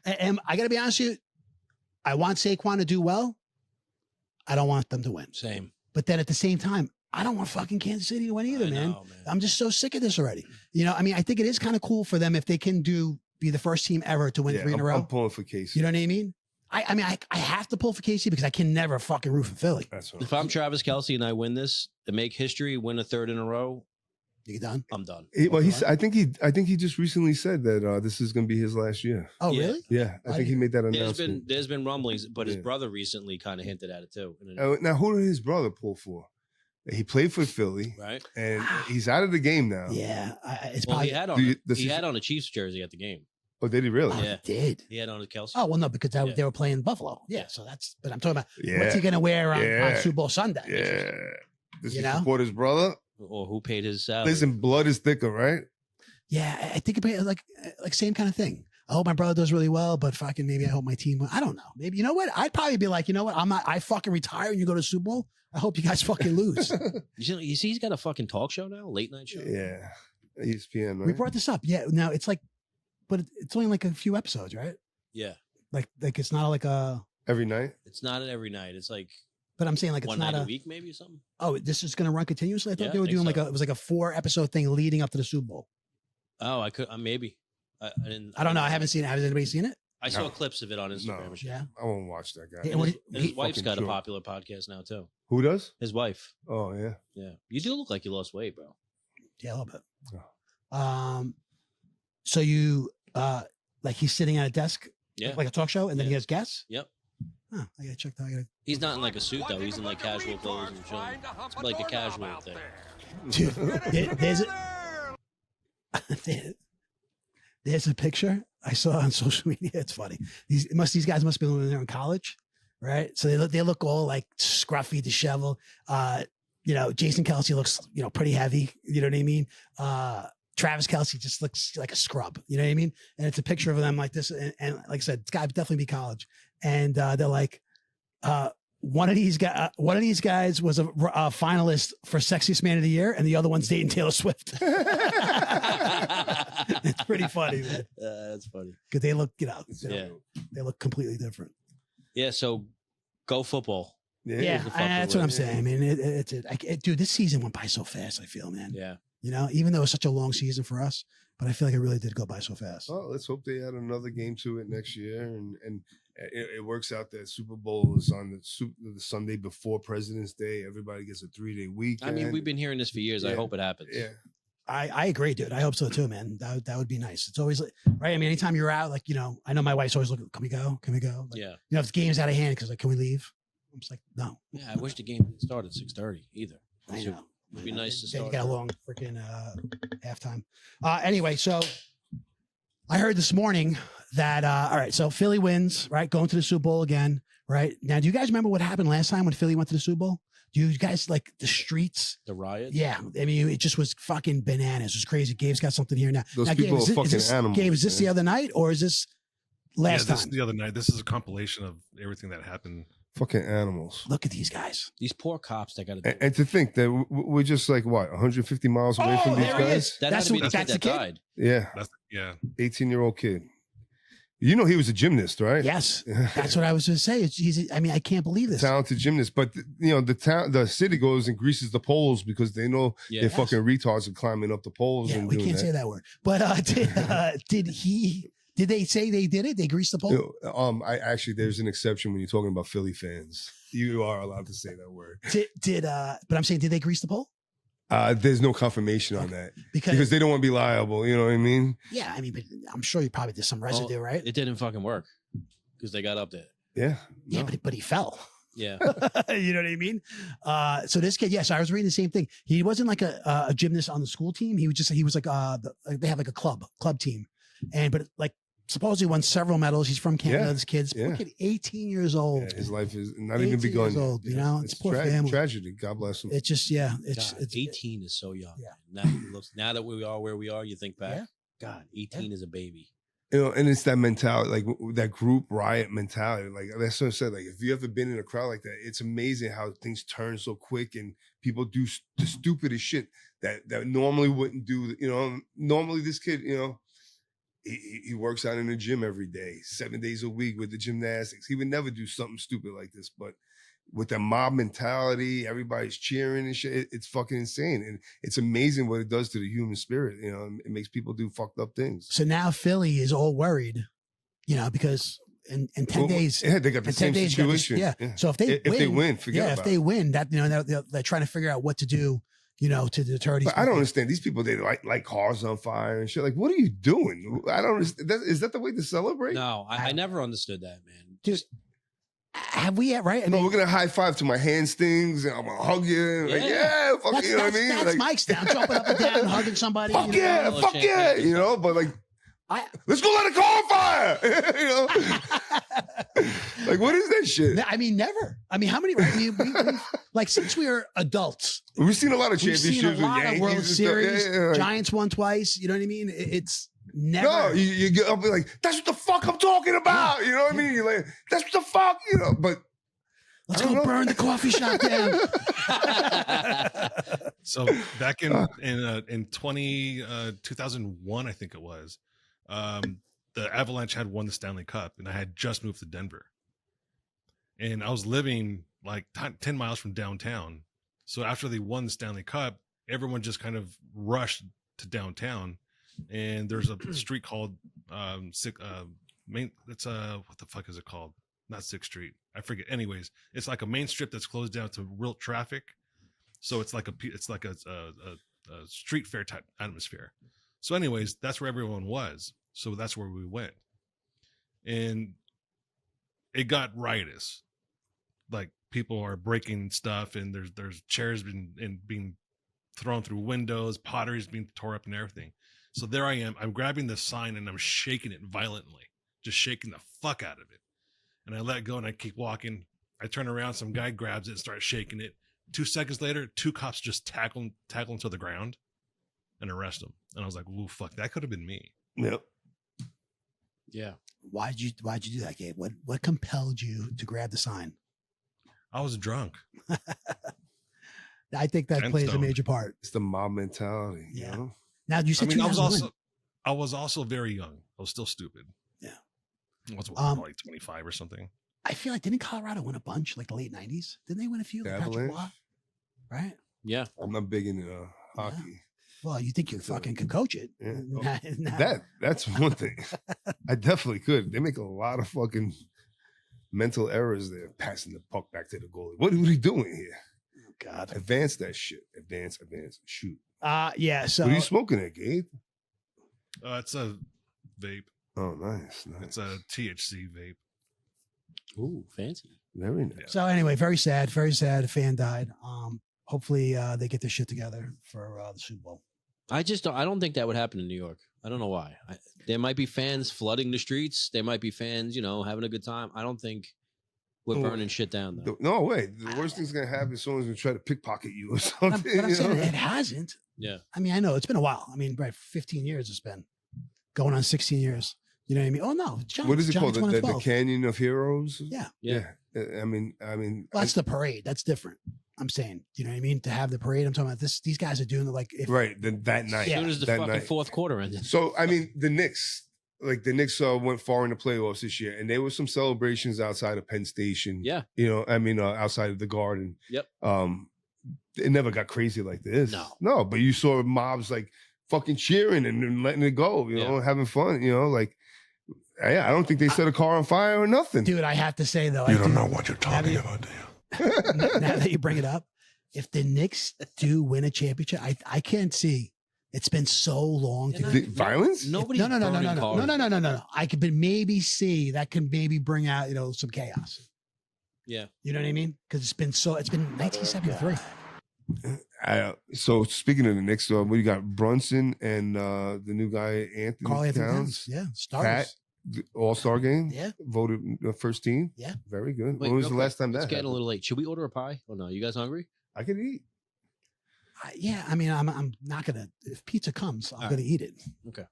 And I got to be honest with you. I want Saquon to do well. I don't want them to win. Same. But then at the same time, I don't want fucking Kansas City to win either, I man. know, man. I'm just so sick of this already. You know, I mean, I think it is kind of cool for them if they can be the first team ever to win Yeah, 3 in a row. I'm pulling for Casey. You know what I mean? I mean, I have to pull for Casey because I can never fucking root for Philly. That's what If I'm Travis Kelce and I win this to make history, win a 3rd in a row, You done? I'm done. I think he just recently said that this is going to be his last year. Oh, Yeah. really? Yeah, I think he made that announcement. There's been rumblings, but his Yeah. brother recently kind of hinted at it too. Now, who did his brother pull for? He played for Philly, Right? and he's out of the game now. Yeah. It's Well, probably. he had on he had on a Chiefs jersey at the game. Oh, did he really? Oh, Yeah. he did. He had on a Kelsey. Oh, well, no, because Yeah. they were playing Buffalo. Yeah. So but I'm talking about Yeah. what's he going to wear on Yeah. Super Bowl Sunday? Yeah. Does You he know? support his brother? Or who paid his salary? Listen, blood is thicker, right? Yeah. I think about like same kind of thing. I hope my brother does really well, but fucking maybe I hope my team. I don't know. Maybe, you know what? I'd probably be like, you know what? I fucking retire and you go to Super Bowl. I hope you guys fucking lose. You see, he's got a fucking talk show now, late night show. Yeah. ESPN, right? We brought this up. Yeah. Now it's like, but it's only like a few episodes, right? Yeah, Like it's not like Every night? it's not every night. It's like but I'm saying like it's one not night a week, maybe or something. oh, this is going to run continuously. I thought Yeah, they I were think doing so. it was like a 4-episode thing leading up to the Super Bowl. Oh, I could maybe. I didn't. I don't know. I haven't seen it. Has anybody seen it? I saw No. clips of it on Instagram. No. and shit. Yeah. I won't watch that guy. Yeah, what And his he- wife's fucking got a sure. popular podcast now too. Who does? His wife. Oh, yeah. Yeah, you do look like you lost weight, bro. Yeah, a little bit. Oh. So you like he's sitting at a desk, Yeah, like a talk show, and then he Yeah. has guests. Yep. Huh, I gotta check that. He's not in like a suit though. He's in like casual clothes and chilling. It's like a casual thing. Dude, there's a picture I saw on social media. It's funny. These guys must be living there in college, right? So they look all like scruffy, disheveled. You know, Jason Kelce looks, you know, pretty heavy. You know what I mean? Travis Kelce just looks like a scrub. You know what I mean? And it's a picture of them like this. And like I said, it's got to definitely be college. And they're like, one of these guys was a finalist for Sexiest Man of the Year, and the other one's dating Taylor Swift. It's pretty funny, man. That's funny. Because they look, Yeah. they look completely different. Yeah. So, go football. Yeah, the fucking that's what I'm way. saying. I mean, dude, this season went by so fast. I feel, man. Yeah. You know, even though it's such a long season for us, but I feel like it really did go by so fast. Well, let's hope they add another game to it next year, and it works out that Super Bowl is on the Sunday before President's Day. Everybody gets a 3-day weekend. I mean, we've been hearing this for years. I Yeah. hope it happens. Yeah. I agree, dude. I hope so too, man. That would be nice. It's always right. I mean, anytime you're out, like, I know my wife's always looking, can we go? Can we go? Like, if the game's out of hand, because like, can we leave? I'm just like, no. Yeah, I wish the game didn't start at 6:30 either. I know. It'd be nice to start. You got a long freaking halftime. Anyway, so I heard this morning that all right, so Philly wins, right? Going to the Super Bowl again, right? Now, do you guys remember what happened last time when Philly went to the Super Bowl? Do you guys like the streets? The riots? Yeah. I mean, it just was fucking bananas. It was crazy. Gabe's got something here now. Those now, people Gabe, are fucking animals. Gabe, is this the other night or is this last this time? is the other night. This is a compilation of everything that happened. Fucking animals. Look at these guys. These poor cops that got to. And to think that we're just like, what, 150 miles away from these guys? That's the kid that died. Yeah. 18-year-old kid. You know, he was a gymnast, right? Yes, that's what I was going to say. I mean, I can't believe this. Talented gymnast, but the city goes and greases the poles because they know they're fucking retards are climbing up the poles. Yeah, and we can't say that word. But did they say they did it? They greased the pole? I actually, there's an exception when you're talking about Philly fans. You are allowed to say that word. But I'm saying, did they grease the pole? There's no confirmation on that because they don't want to be liable. You know what I mean? Yeah, I mean, but I'm sure you probably did some residue, right? It didn't fucking work because they got up there. Yeah. Yeah, but he fell. Yeah. You know what I mean? So this kid, yes, I was reading the same thing. He wasn't like a gymnast on the school team. He was like they have like a club team, but like supposedly won several medals. He's from Canada. This kid's poor kid, 18 years old. Yeah, his life is not even begun. 18 years old, you know, it's poor family. Tragedy. God bless him. It's just, it's 18 is so young. Yeah. Now that we are where we are, you think back. Yeah. God, 18 is a baby. You know, and it's that mentality, like that group riot mentality. Like that's what I said. Like if you ever been in a crowd like that, it's amazing how things turn so quick and people do the stupidest shit that normally wouldn't do. You know, normally this kid, you know, he works out in the gym every day, 7 days a week with the gymnastics. He would never do something stupid like this, but with that mob mentality, everybody's cheering and shit. It's fucking insane. And it's amazing what it does to the human spirit. You know, it makes people do fucked up things. So now Philly is all worried, you know, because in 10 days, they got the same situation. Yeah. So if they win, forget about if they win, that, you know, they're trying to figure out what to do, you know, to deter these. But I don't understand. These people, they like cars on fire and shit. Like, what are you doing? I don't understand. Is that the way to celebrate? No, I never understood that, man. Dude, have we yet, right? I mean, we're going to high five to my hand stings and I'm going to hug you. Like, fuck, you know what I mean? That's like, Mike's down, jumping up and down, hugging somebody. Fuck yeah. You know, but like, let's go light a car on fire. You know? Like, what is that shit? I mean, never. I mean, how many, we like, since we were adults, we've seen a lot of championships. We've seen a lot of World Series. Yeah. Giants won twice. You know what I mean? It's never. No, you get up and be like, that's what the fuck I'm talking about. You know what I mean? You're like, that's what the fuck, you know, but let's go burn the coffee shop down. So back in 2001, I think it was, the Avalanche had won the Stanley Cup and I had just moved to Denver and I was living like 10 miles from downtown. So after they won the Stanley Cup, everyone just kind of rushed to downtown and there's a street called it's what the fuck is it called? Not 6th Street. I forget. Anyways, it's like a main strip that's closed down to real traffic. So it's like a street fair type atmosphere. So anyways, that's where everyone was. So that's where we went. And it got riotous. Like people are breaking stuff and there's chairs being thrown through windows, potteries being tore up and everything. So there I am. I'm grabbing the sign and I'm shaking it violently, just shaking the fuck out of it. And I let go and I keep walking. I turn around, some guy grabs it and starts shaking it. 2 seconds later, 2 cops just tackle him to the ground and arrest him. And I was like, "Ooh, fuck, that could have been me." Yep. Yeah. Why'd you do that, Gabe? What compelled you to grab the sign? I was drunk. I think that plays a major part. It's the mob mentality. Yeah. You know? Now you said I was also very young. I was still stupid. Yeah. I was probably 25 or something. I feel like didn't Colorado win a bunch like the late 90s? Didn't they win a few? Right? Yeah. I'm not big into hockey. Yeah. Well, you think you fucking could coach it? Yeah. That's one thing. I definitely could. They make a lot of fucking mental errors there, passing the puck back to the goalie. What are we doing here? Oh, God. Advance that shit. Advance. Shoot. Yeah. So what are you smoking at, Gabe? It's a vape. Oh, nice. It's a THC vape. Ooh, fancy. Very nice. So anyway, very sad. Very sad. A fan died. Hopefully they get their shit together for the Super Bowl. I don't think that would happen in New York. I don't know why. There might be fans flooding the streets. There might be fans, having a good time. I don't think we're burning shit down though. No way. The worst thing's gonna happen is someone's gonna try to pickpocket you or something. But I'm saying it hasn't. Yeah. I mean, I know it's been a while. I mean, right, 15 years it's been going on 16 years. You know what I mean? Oh no, John, what is it called? John's The Canyon of Heroes? Yeah. I mean, well, that's the parade. That's different. I'm saying, you know what I mean? To have the parade, I'm talking about this. These guys are doing it like that night. As soon as the fucking fourth quarter ended. So I mean, the Knicks went far in the playoffs this year, and there were some celebrations outside of Penn Station. Yeah, outside of the Garden. Yep. It never got crazy like this. No, but you saw mobs like fucking cheering and letting it go. Having fun. I don't think they set a car on fire or nothing. Dude, I have to say though, you don't know what you're talking about, do you? Now that you bring it up, if the Knicks do win a championship, I can't see. It's been so long. Violence? Nobody. No. I could maybe see that can maybe bring out some chaos. Yeah. You know what I mean? Because it's been 1973. So speaking of the Knicks, we got Brunson and the new guy Anthony Carl Anthony Towns. Yeah, starters. All-Star game. Yeah. Voted first team. Yeah. Very good. Wait, when was the last time that It's getting happened? a little late. Should we order a pie? Oh no, you guys hungry? I could eat. Yeah, I mean, I'm not gonna. If pizza comes, I'm gonna eat it. Okay.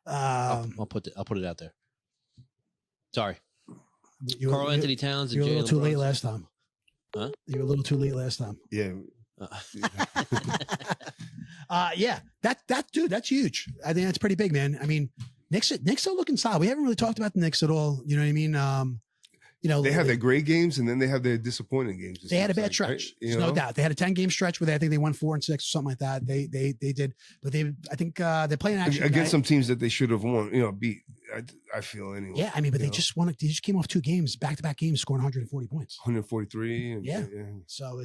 I'll put it out there. Sorry. Carl Anthony Towns. You were a little too late Brunson. last time. Huh? You were a little too late last time. Yeah. Yeah. That dude, that's huge. I think that's pretty big, man. I mean, Knicks are looking solid. We haven't really talked about the Knicks at all. You know what I mean? They have their great games and then they have their disappointing games. They had a bad stretch. There's no doubt. They had a 10-game stretch where I think they won 4 and 6 or something like that. They did, but I think they're playing actually against some teams that they should have won. Beat. I feel anyway. Yeah, I mean, but they just won. They just came off 2 games, back-to-back games, scoring 140 points. 143. Yeah. So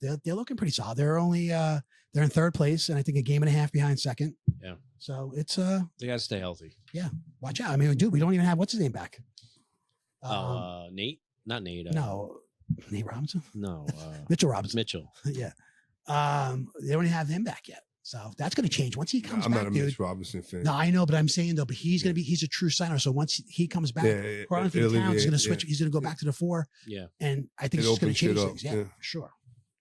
they're looking pretty solid. They're only they're in 3rd place, and I think a game and a half behind 2nd. Yeah. So it's they gotta stay healthy. Yeah. Watch out. I mean, dude, we don't even have what's his name back. Nate, not Nate. No, Nate Robinson. No, Mitchell Robinson. Mitchell. Yeah. They don't even have him back yet. So that's going to change once he comes back. I'm not a Mitch Robinson fan. No, I know, but I'm saying though, but he's a true signer. So once he comes back, Carl Anthony Towns is going to switch. He's going to go back to the 4. Yeah. And I think it's just going to change things. Yeah, sure.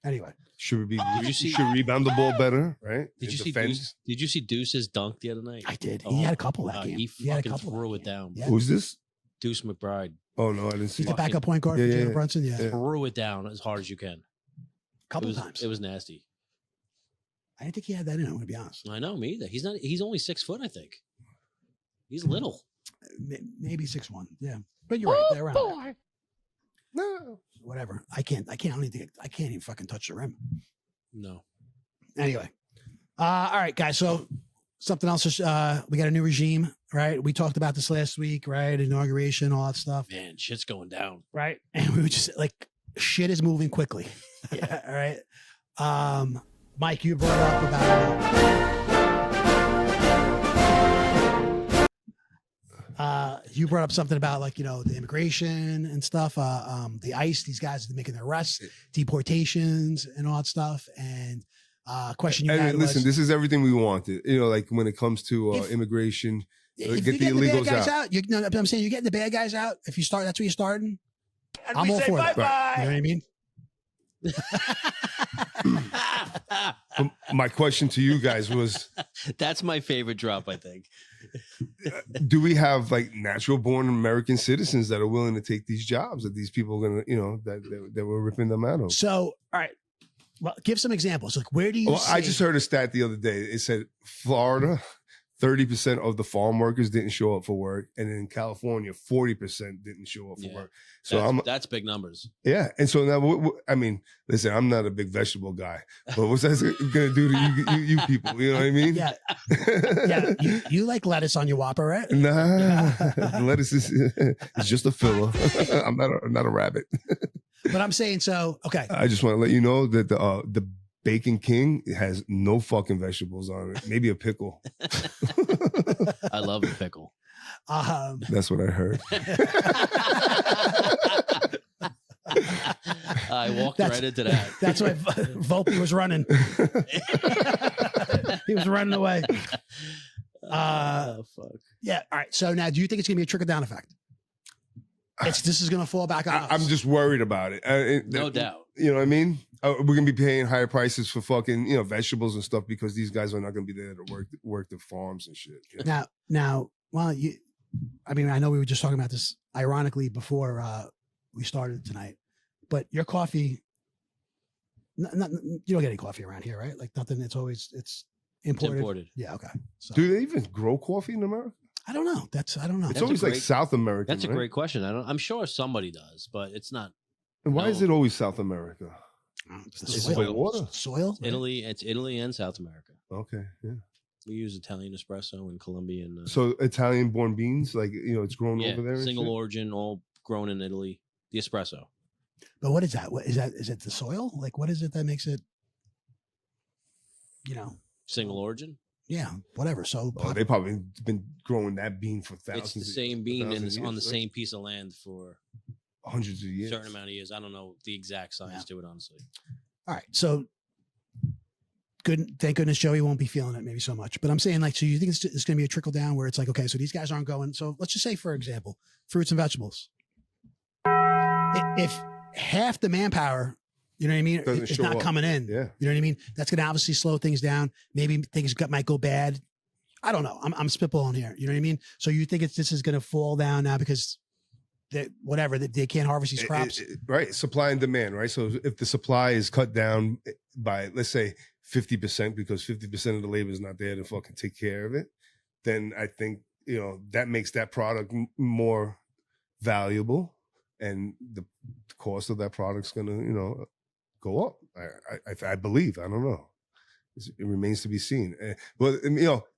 Anyway. Should rebound the ball better, right? Did you see Deuce's dunk the other night? I did. He had a couple that game. He had a couple threw it down. Yeah. Who's this? Deuce McBride. Oh no, I didn't see. He's the backup point guard for Jalen Brunson. Yeah. Threw it down as hard as you can. Couple times. It was nasty. I didn't think he had that in. I'm going to be honest. I know, me either. He's only 6 foot, I think. He's little. Maybe 6'1". Yeah, but you're right. They're around. Boy. No, whatever. I can't even fucking touch the rim. No. Anyway, all right, guys. So something else is we got a new regime, right? We talked about this last week, right? Inauguration, all that stuff. Man, shit's going down, right? And we were just like, shit is moving quickly. Yeah. All right. Mike, you brought up about you brought up something about the immigration and stuff. The ICE, these guys are making their arrests, deportations, and all that stuff. And question you had listen, this is everything we wanted. Like when it comes to immigration, if get the illegals out. I'm saying you're getting the bad guys out. If you start, that's where you're starting. And I'm all for that. Right. You know what I mean? My question to you guys was, that's my favorite drop, I think. Do we have natural born American citizens that are willing to take these jobs that these people are going to, that we're ripping them out of? So, all right. Well, give some examples. Where do you I just heard a stat the other day. It said Florida, 30% of the farm workers didn't show up for work. And in California, 40% didn't show up for work. So that's big numbers. Yeah. And so now, listen, I'm not a big vegetable guy, but what's that going to do to you people? You know what I mean? Yeah. Yeah. You like lettuce on your Whopper, right? Nah, lettuce is just a filler. I'm not a rabbit. But I'm saying, so, okay. I just want to let you know that the Bacon King has no fucking vegetables on it. Maybe a pickle. I love a pickle. That's what I heard. I walked right into that. That's why Volpe was running. He was running away. Fuck. Yeah. All right. So now, do you think it's going to be a trickle down effect? This is going to fall back on us. I'm just worried about it. No doubt. You know what I mean? We're going to be paying higher prices for fucking, vegetables and stuff because these guys are not going to be there to work the farms and shit. Now, well, I know we were just talking about this ironically before we started tonight, but your coffee, you don't get any coffee around here, right? Like nothing. It's imported. Yeah. Okay. So, do they even grow coffee in America? I don't know. I don't know. It's always like South America. That's a great question. I'm sure somebody does, but it's not. And why is it always South America? It's water. Soil. Italy. It's Italy and South America. Okay. Yeah. We use Italian espresso in Colombia and. So Italian-born beans, like it's grown over there. Single origin, all grown in Italy. The espresso. But what is that? What is that? Is it the soil? Like, what is it that makes it? Single origin. Yeah, whatever. So they probably been growing that bean for thousands. It's the same bean and it's on the same piece of land for hundreds of years. Certain amount of years. I don't know the exact science to it, honestly. All right. So good. Thank goodness Joey won't be feeling it maybe so much. But I'm saying so you think it's going to be a trickle down where it's like, okay, so these guys aren't going. So let's just say, for example, fruits and vegetables. If half the manpower, you know what I mean, it's not coming in. Yeah. You know what I mean? That's going to obviously slow things down. Maybe things might go bad. I don't know. I'm spitballing here. You know what I mean? So you think this is going to fall down now because they can't harvest these crops? Right. Supply and demand, right? So if the supply is cut down by, let's say, 50% because 50% of the labor is not there to fucking take care of it, then I think, that makes that product more valuable and the cost of that product's going to, go up. I believe. I don't know. It remains to be seen. But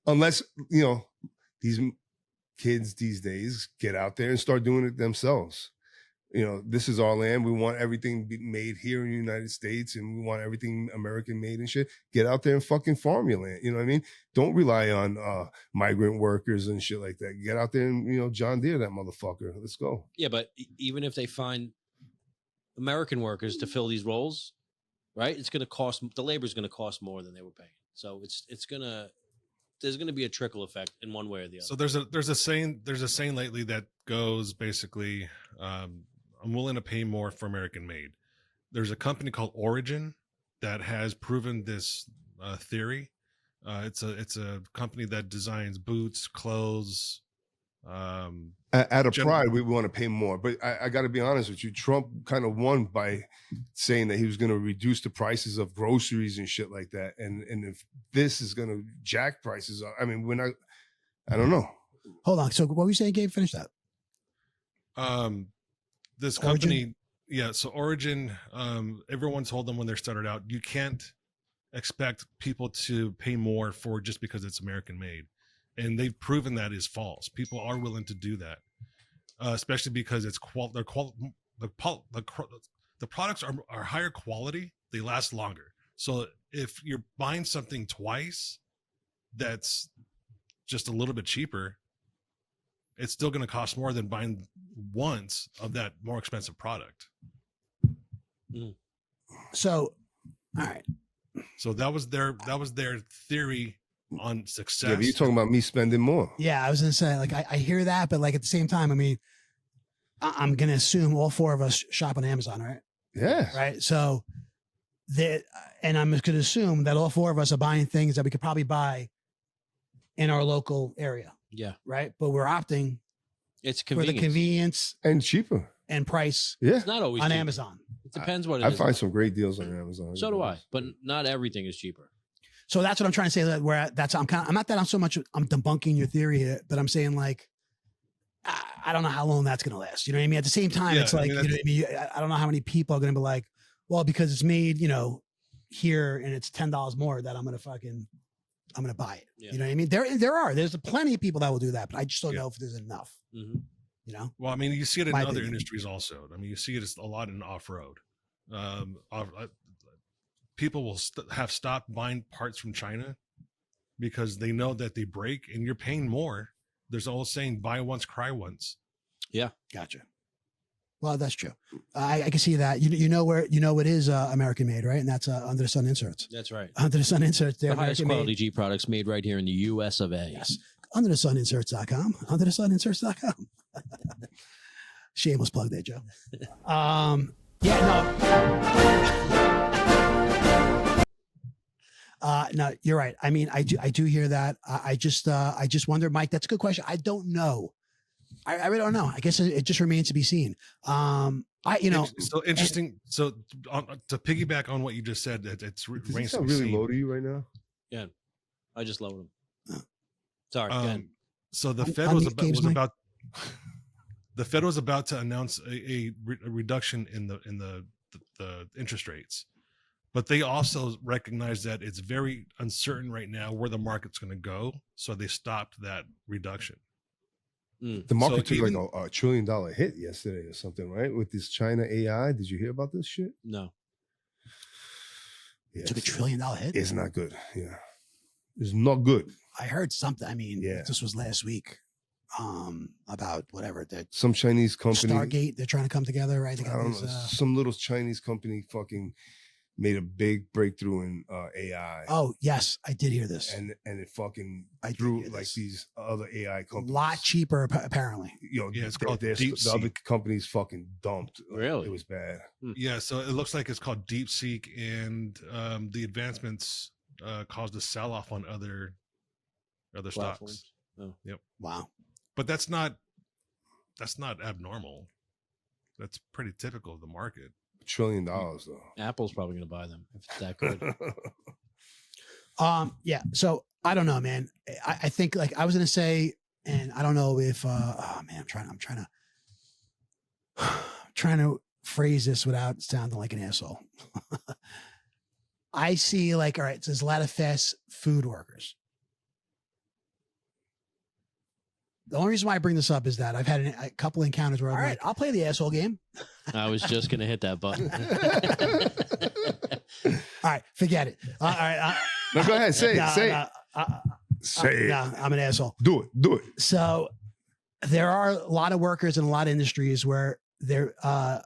unless these kids these days get out there and start doing it themselves. This is our land. We want everything made here in the United States, and we want everything American made and shit. Get out there and fucking farm your land. You know what I mean? Don't rely on migrant workers and shit like that. Get out there and John Deere that motherfucker. Let's go. Yeah, but even if they find American workers to fill these roles, right? It's going to cost, the labor is going to cost more than they were paying. So there's going to be a trickle effect in one way or the other. So there's a saying lately that goes basically, I'm willing to pay more for American made. There's a company called Origin that has proven this theory. It's a company that designs boots, clothes. Out of pride, we want to pay more. But I got to be honest with you, Trump kind of won by saying that he was going to reduce the prices of groceries and shit like that. And if this is going to jack prices up, I mean, I don't know. Hold on. So what were you saying, Gabe? Finish that. This company, yeah. So Origin, everyone told them when they started out, you can't expect people to pay more for just because it's American made. And they've proven that is false. People are willing to do that, especially because it's the products are higher quality. They last longer. So if you're buying something twice, that's just a little bit cheaper, it's still going to cost more than buying once of that more expensive product. So, all right. So that was their theory on success. Yeah, but you're talking about me spending more. Yeah, I was gonna say, like, I hear that, but like at the same time, I mean, I'm gonna assume all four of us shop on Amazon, right? Yeah. Right. So and I'm just gonna assume that all four of us are buying things that we could probably buy in our local area. Yeah. Right. But we're opting for the convenience and cheaper and price. Yeah. It's not always on cheaper. Amazon. It depends what it I is. find some great deals on Amazon. So do I, but not everything is cheaper. So that's what I'm trying to say. That I'm not that I'm so much I'm debunking your theory here, but I'm saying like I don't know how long that's going to last. You know what I mean? At the same time, it's like, you know what I mean? I don't know how many people are going to be like, well, because it's made, here and it's $10 more that I'm going to buy it. Yeah. You know what I mean? There's plenty of people that will do that, but I just don't know if there's enough, Well, I mean, you see it in other industries also. I mean, you see it a lot in off-road. people will have stopped buying parts from China because they know that they break and you're paying more. There's an old saying, buy once, cry once. Yeah. Gotcha. Well, that's true. I can see that. You know it is American made, right? And that's Under the Sun Inserts. That's right. Under the Sun Inserts, they're The highest American quality made. G products made right here in the US of A. Yes. UnderTheSunInserts.com. UnderTheSunInserts.com. Shameless plug there, Joe. No, you're right. I mean, I do hear that. I just wonder, Mike, that's a good question. I don't know. I really don't know. I guess it just remains to be seen. So interesting. So to piggyback on what you just said, it's Does it sound really low to you right now? Yeah, I just lowered them. Sorry. Go ahead. So the Fed was about the Fed was about to announce a reduction in the interest rates, but they also recognize that it's very uncertain right now where the market's going to go, so they stopped that reduction. The market took like a $1 trillion hit yesterday or something, right? With this China AI. Did you hear about this shit? No. Yeah, took $1 trillion hit. It's not good. Yeah. It's not good. I heard something. I mean, this was last week. About whatever that some Chinese company, Stargate, they're trying to come together, right? I don't know. Some little Chinese company fucking made a big breakthrough in AI. Oh yes, I did hear this, and it fucking threw like these other AI companies a lot cheaper apparently. It's called Deep the other companies fucking dumped. Really, it was bad. Yeah, so it looks like it's called DeepSeek, and the advancements caused a sell off on other platforms. Stocks. Oh. Yep. Wow. But that's not abnormal. That's pretty typical of the market. $1 trillion though. Apple's probably going to buy them if it's that good. Yeah. So I don't know, man. I think like I was going to say, and I don't know if, I'm trying to phrase this without sounding like an asshole. I see like, all right, so there's a lot of fast food workers. The only reason why I bring this up is that I've had a couple encounters where I'm like, I'll play the asshole game. I was just going to hit that button. All right, forget it. All right. No, go ahead. Say it. Say it. I'm an asshole. Do it. So there are a lot of workers in a lot of industries where they're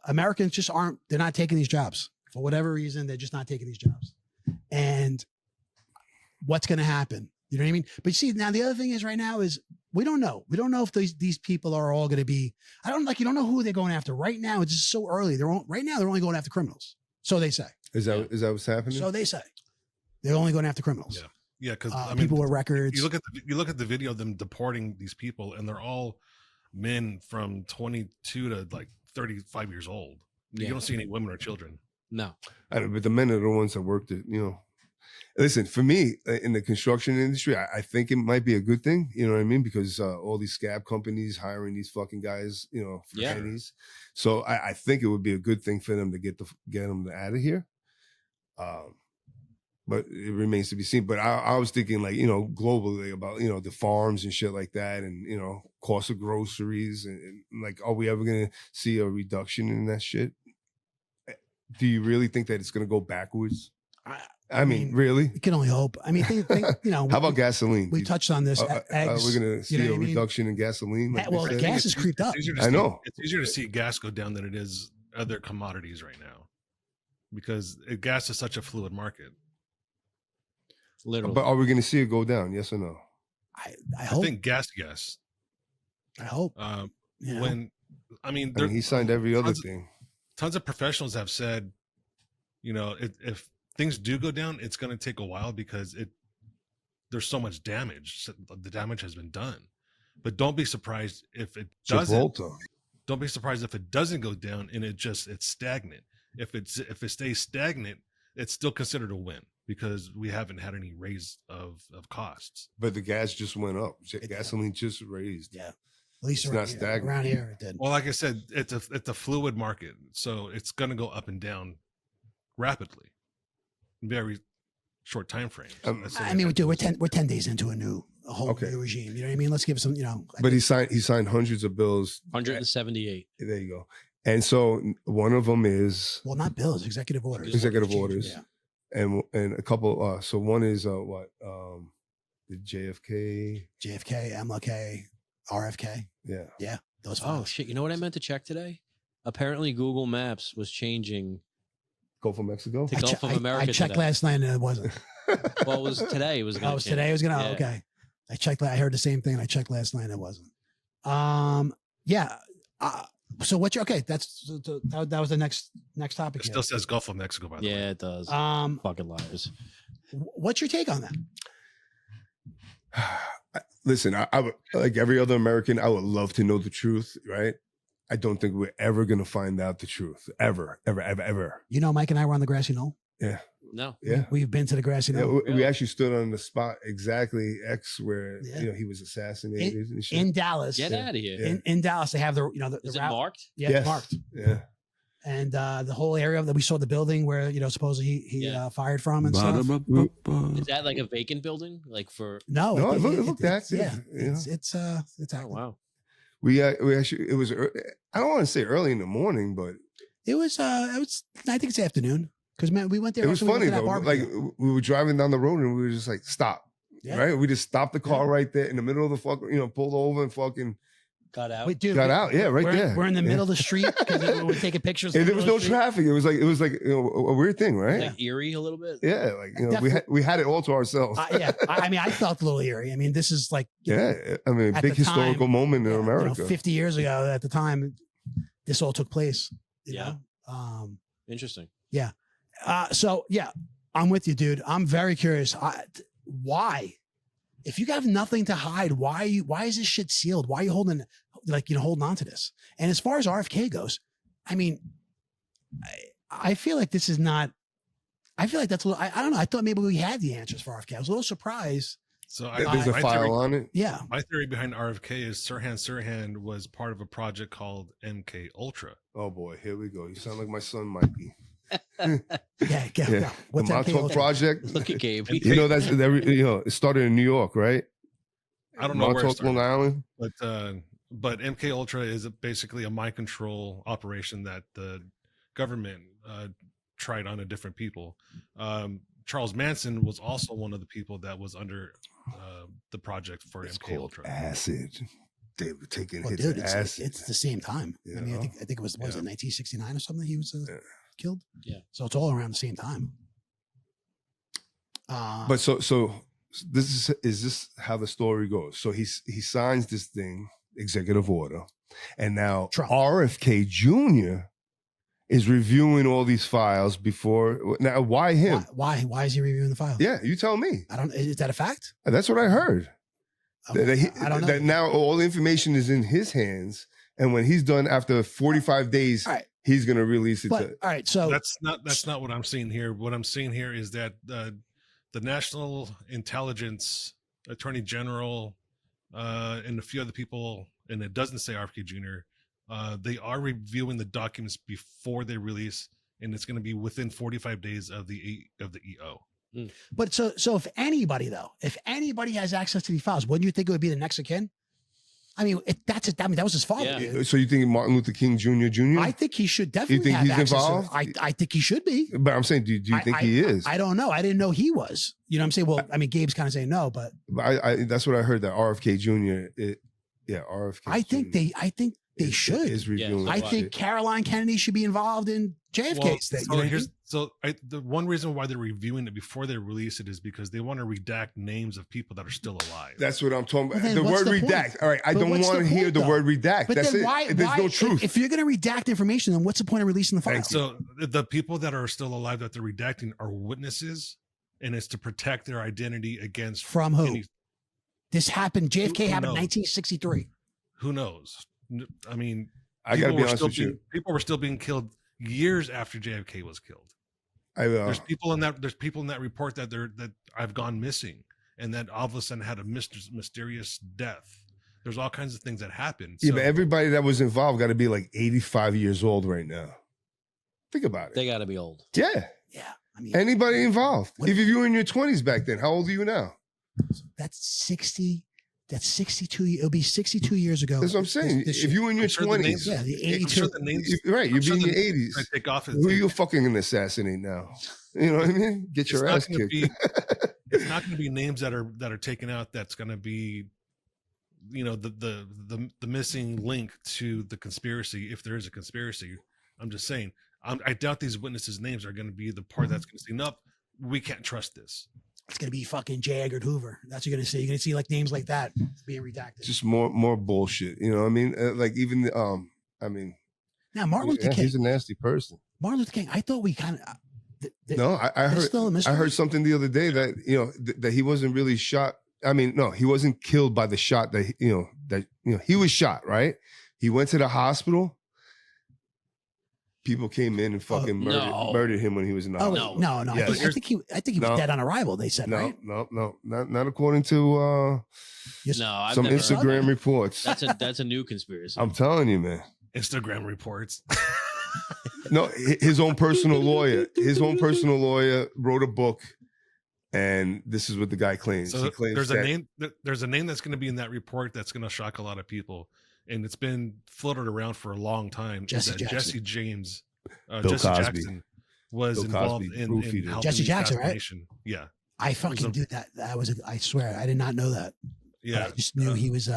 Americans just they're not taking these jobs. For whatever reason, they're just not taking these jobs. And what's going to happen? You know what I mean? But you see, now the other thing is right now is we don't know. We don't know if these people are all going to be. You don't know who they're going after right now. It's just so early. They're only going after criminals. So they say. Is that what's happening? So they say they're only going after criminals. Yeah. Because people with records. You look at the video of them deporting these people, and they're all men from 22 to like 35 years old. You don't see any women or children. No. But the men are the ones that worked it. Listen, for me, in the construction industry, I think it might be a good thing. You know what I mean? Because all these scab companies hiring these fucking guys, for pennies. So I think it would be a good thing for them to get them out of here. But it remains to be seen. But I was thinking like, globally about, the farms and shit like that and, cost of groceries and like, are we ever going to see a reduction in that shit? Do you really think that it's going to go backwards? I mean, really? You can only hope. I mean, think how about gasoline? We touched on this. Eggs, we're going to see a reduction in gasoline. Like gas has creeped up. I know. It's easier to see gas go down than it is other commodities right now because gas is such a fluid market. Literally. But are we going to see it go down? Yes or no? I hope. I think gas, yes. I hope. He signed every other thing. Tons of professionals have said, if things do go down, it's going to take a while because there's so much damage. The damage has been done, but don't be surprised if it doesn't. Don't be surprised if it doesn't go down and it's stagnant. If it stays stagnant, it's still considered a win because we haven't had any raise of costs. But the gas just went up. Gasoline just raised. Yeah. At least it's not stagnant. Around here it did. Well, like I said, it's a fluid market, so it's going to go up and down rapidly, very short time frame. We're 10 days into a whole new regime. You know what I mean? Let's give some. But he signed hundreds of bills. 178. There you go. And so one of them is not bills, executive orders. Executive orders. Yeah. and a couple. So one is what the JFK, MLK, RFK. Yeah. Those Oh files. shit! You know what I meant to check today? Apparently, Google Maps was changing Gulf of Mexico. to Gulf of America. I checked today. last night and it wasn't. Well, it was today. It was. Oh, it was today. It was gonna. Yeah. Okay. I checked. I heard the same thing. I checked last night and it wasn't. Yeah. So what's your okay? That was the next topic. It still says Gulf of Mexico, by the way. Yeah, it does. Fucking liars. What's your take on that? Listen, I would, like every other American, I would love to know the truth, right? I don't think we're ever going to find out the truth. Ever. You know, Mike and I were on the grassy knoll. Yeah. No. Yeah. We've been to the grassy Yeah, knoll. we actually stood on the spot exactly X where Yeah. he was assassinated and shit. In Dallas. Get out of here. In Dallas, they have the Is it route. marked? Yeah, Yes. it's marked. Yeah. And the whole area that we saw the building where supposedly he fired from and stuff. Is that like a vacant building? Like for No, No, it it's looked active. Yeah, you know? it's oh active. wow. We actually, it was, I don't want to say early in the morning, but It was I think it's afternoon because man, we went there. it was after we went funny to that though. barbecue. Like we were driving down the road and we were just like, stop. Yeah. Right? We just stopped the car right there in the middle of the fucking, pulled over and fucking Got out. Wait, dude, got out. Yeah, right we're, there. We're in the Yeah. middle of the street because we were taking pictures. And there was no traffic. It was like a weird thing, right? Like eerie a little bit. Yeah, like we had it all to ourselves. Yeah, I mean, I felt a little eerie. I mean, this is like Yeah, I mean, a at big the historical time, moment in America. 50 years ago. At the time, this all took place. You Yeah. know? Interesting. Yeah. So yeah, I'm with you, dude. I'm very curious. Why? If you have nothing to hide, why is this shit sealed? Why are you holding on to this? And as far as RFK goes, I mean, I feel like this is not. I feel like that's a little. I don't know. I thought maybe we had the answers for RFK. I was a little surprised. So There's a my file theory, on it. Yeah. My theory behind RFK is Sirhan was part of a project called MK Ultra. Oh boy, here we go. You sound like my son, Mikey. Yeah. Yeah. What's the MK Montauk Ultra? Project. Look at Gabe. It started in New York, right? I don't know where it Montauk, Long started, Island. but MK Ultra is basically a mind control operation that the government tried on different people. Charles Manson was also one of the people that was under the project for It's MK called Ultra. acid. They were taking hits Dude, of it's acid. the same time. I mean, I Yeah. think it was 1969 or something. He was killed. Yeah. So it's all around the same time. But so this is this how the story goes? So he signs this thing, executive order, and now Trump. RFK Jr. is reviewing all these files before. Now, why him? Why is he reviewing the file? Yeah, you tell me. I don't. Is that a fact? That's what I heard. I don't know. That now all the information is in his hands, and when he's done after 45 days, All right. he's going to release it. But all right. So That's not what I'm seeing here. What I'm seeing here is that the National Intelligence Attorney General and a few other people, and it doesn't say RFK Jr. They are reviewing the documents before they release, and it's going to be within 45 days of the EO. But so if anybody has access to these files, wouldn't you think it would be the next of kin? I mean, that was his father. Yeah. Dude. So you think Martin Luther King Jr.? I think he should definitely think have he's access involved? to it. I think he should be. But I'm saying, do you think he is? I don't know. I didn't know he was. You know what I'm saying? Well, I mean, Gabe's kind of saying no, but I that's what I heard, that RFK Jr. RFK. I think they should. Is reviewing. I that think shit. Caroline Kennedy should be involved in JFK's thing. You know what I mean? The one reason why they're reviewing it before they release it is because they want to redact names of people that are still alive. That's what I'm talking Well, about. then The what's word the point? redact. All right, I But don't what's want the to hear point, the though? word redact. But That's then it. There's no truth. If you're going to redact information, then what's the point of releasing the file? So the people that are still alive that they're redacting are witnesses, and it's to protect their identity against From who? any- This happened. JFK happened in knows? 1963. Who knows? I mean, I got to people be were honest still with you. people were still being killed years after JFK was killed. There's people in that report that I've gone missing, and that all of a sudden had a mysterious death. There's all kinds of things that happen. Yeah, So- but everybody that was involved got to be like 85 years old right now. Think about it. They got to be old. Yeah. Yeah. I mean, Anybody involved. What- If you were in your 20s back then, how old are you now? that's 60. That's 62. It'll be 62 years ago. That's what I'm saying. If you in your 20s, yeah, the 82. Right, you'd be in your 80s. Take off Who are you fucking gonna assassinate now? You know what I mean? Get your ass kicked. It's not going to be names that are taken out. That's going to be, the missing link to the conspiracy. If there is a conspiracy, I'm just saying. I doubt these witnesses' names are going to be the part that's going to say, nope, we can't trust this. It's going to be fucking J. Edgar Hoover. That's what you're going to see. You're going to see like names like that being redacted. Just more bullshit. You know what I mean? Like even now Martin Luther King. He's a nasty person. Martin Luther King. I thought we kind of. No, I heard. Still a mystery? I heard something the other day that that he wasn't really shot. I mean, no, he wasn't killed by the shot that he was shot. Right? He went to the hospital. People came in and fucking murdered him when he was in the hospital. No. Yes. I think he was dead on arrival. They said right. No, not according to some Instagram reports. That's a new conspiracy. I'm telling you, man. Instagram reports. No, his own personal lawyer wrote a book, and this is what the guy claims. So he claims there's a name that's going to be in that report that's going to shock a lot of people, and it's been floated around for a long time. Jesse James, Jesse Jackson was involved in helping Jesse Jackson, right? Yeah, I fucking do that. I swear, I did not know that. Yeah, I just knew he was.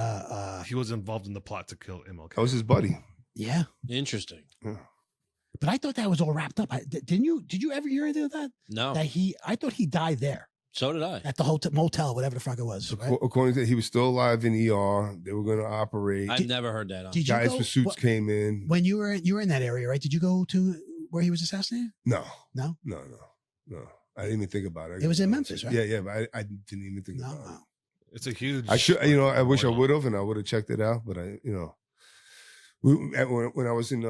He was involved in the plot to kill MLK. That was his buddy. Yeah, interesting. Yeah. But I thought that was all wrapped up. Did you ever hear anything of that? No. I thought he died there. So did I. At the motel, whatever the fuck it was. Right? According to he was still alive in ER. They were going to operate. I've never heard that. Guys with suits came in. When you were in that area, right? Did you go to where he was assassinated? No. No. I didn't even think about it. It was in Memphis, right? Yeah, but I didn't even think about it. It's a huge. I should, I wish I would have, and I would have checked it out. But when I was in,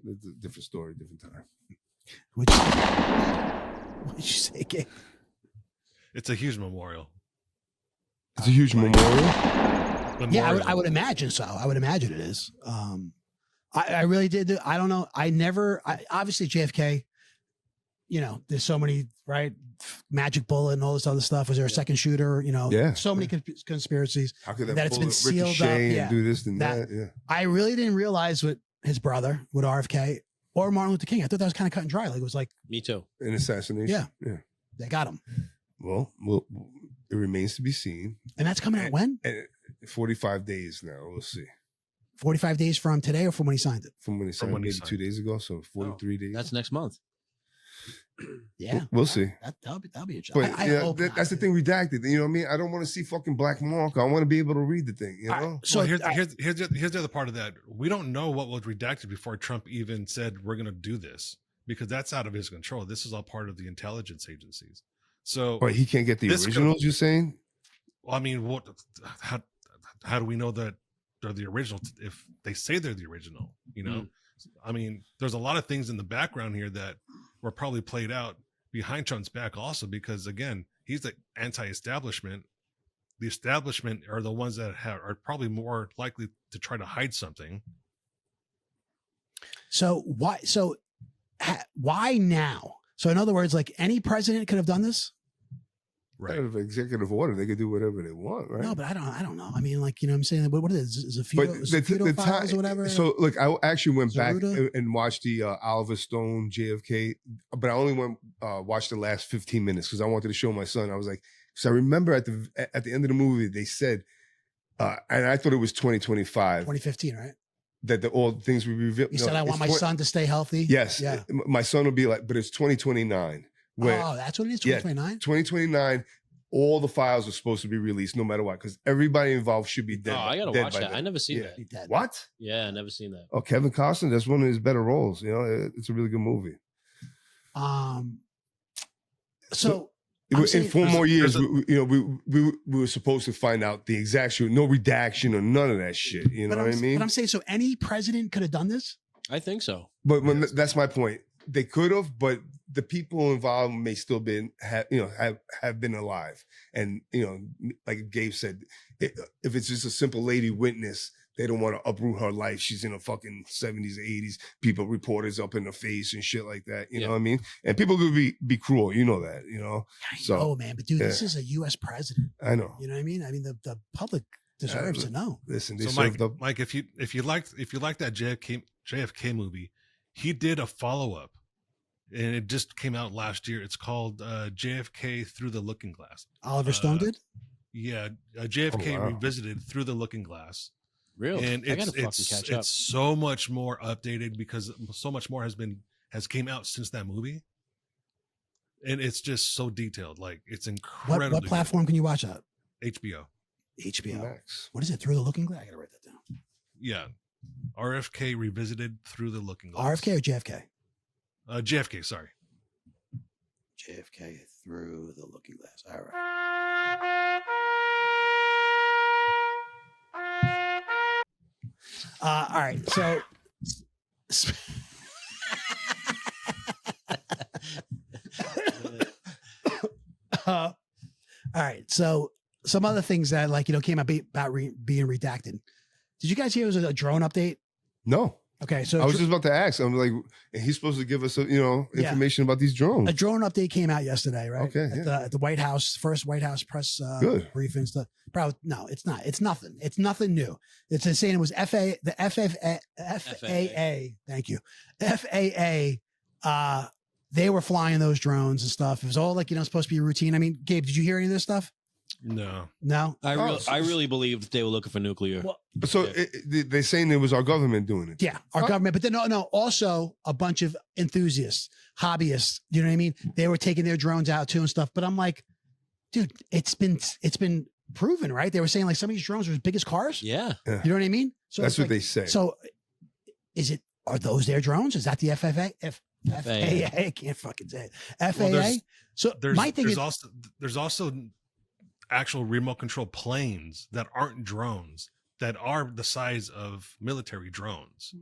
it's a different story, different time. What did you say, Gabe? It's a huge memorial. It's a huge memorial. Yeah, I would imagine so. I would imagine it is. I really did. I don't know. Obviously JFK. There's so many, right? Magic bullet and all this other stuff. Was there a second shooter? So many conspiracies. How could that it's been sealed up? And do this and that. Yeah. I really didn't realize with his brother, with RFK or Martin Luther King. I thought that was kind of cut and dry. Like it was like me too. An assassination. Yeah. They got him. Well, it remains to be seen. And that's coming out when? 45 days now. We'll see. 45 days from today or from when he signed it? From when he signed it, maybe 2 days ago. So 43 days. That's next month. Yeah, we'll see. That'll be a job. But that's the thing redacted. You know what I mean? I don't want to see fucking black mark. I want to be able to read the thing. So here's the other part of that. We don't know what was redacted before Trump even said we're going to do this, because that's out of his control. This is all part of the intelligence agencies. So he can't get the originals. You're saying? Well, I mean, how do we know that they're the original if they say they're the original? I mean, there's a lot of things in the background here that were probably played out behind Trump's back also, because again, he's the anti-establishment. The establishment are the ones that are probably more likely to try to hide something. So why now? So in other words, like any president could have done this? Right. Out of executive order, they could do whatever they want, right? No, but I don't know. I mean, like, I'm saying, what is it? Is it feudal files or whatever? So, look, I actually went back and watched the Oliver Stone JFK, but I only watched the last 15 minutes because I wanted to show my son. I was like, so I remember at the end of the movie, they said, and I thought it was 2025. 2015, right? That all the things we revealed. You said, I want my son to stay healthy? Yes. Yeah. My son will be like, but it's 2029. That's what it is, 2029? 2029, all the files are supposed to be released no matter what, because everybody involved should be dead. Oh, I got to watch that. I never seen that. What? Yeah, I never seen that. Oh, Kevin Costner, that's one of his better roles. It's a really good movie. So in 4 more years, we were supposed to find out the exact shoot, no redaction or none of that shit. You know what I mean? But I'm saying, so any president could have done this? I think so. But that's my point. they could have, but the people involved may still have been alive. And like Gabe said, if it's just a simple lady witness, they don't want to uproot her life. She's in a fucking 70s or 80s. People, reporters up in her face and shit like that. You know what I mean? And people could be cruel. You know that. I know, man. But dude, this is a U.S. president. I know. You know what I mean? I mean, the public deserves to know. Listen, so Mike, if you like that JFK movie, he did a follow-up, and it just came out last year. It's called JFK Through the Looking Glass. Oliver Stone did? Yeah, JFK Revisited Through the Looking Glass. Really? And it's so much more updated because so much more has came out since that movie. And it's just so detailed. Like, it's incredible. What platform can you watch that? HBO. Max. What is it? Through the Looking Glass? I gotta write that down. Yeah. RFK Revisited Through the Looking Glass. RFK or JFK? JFK, sorry. JFK Through the Looking Glass. All right. All right. So all right. So some other things that came out about being redacted. Did you guys hear it was a drone update? No. Okay, so I was just about to ask. I'm like, he's supposed to give us, information about these drones. A drone update came out yesterday, right? Okay, at the White House, first White House press briefing stuff. Probably no, it's not. It's nothing. It's nothing new. It's saying it was the FAA. Thank you, FAA. They were flying those drones and stuff. It was all supposed to be routine. I mean, Gabe, did you hear any of this stuff? No. I really believed they were looking for nuclear. Well, so they're saying it was our government doing it. Yeah, our government. But then no, also a bunch of enthusiasts, hobbyists. You know what I mean? They were taking their drones out too and stuff. But I'm like, dude, it's been proven, right? They were saying some of these drones are as big as cars. Yeah. You know what I mean? So that's what they say. So are those their drones? Is that the FAA? FAA? I can't fucking say it. FAA. Well, so my thing there's also actual remote control planes that aren't drones that are the size of military drones.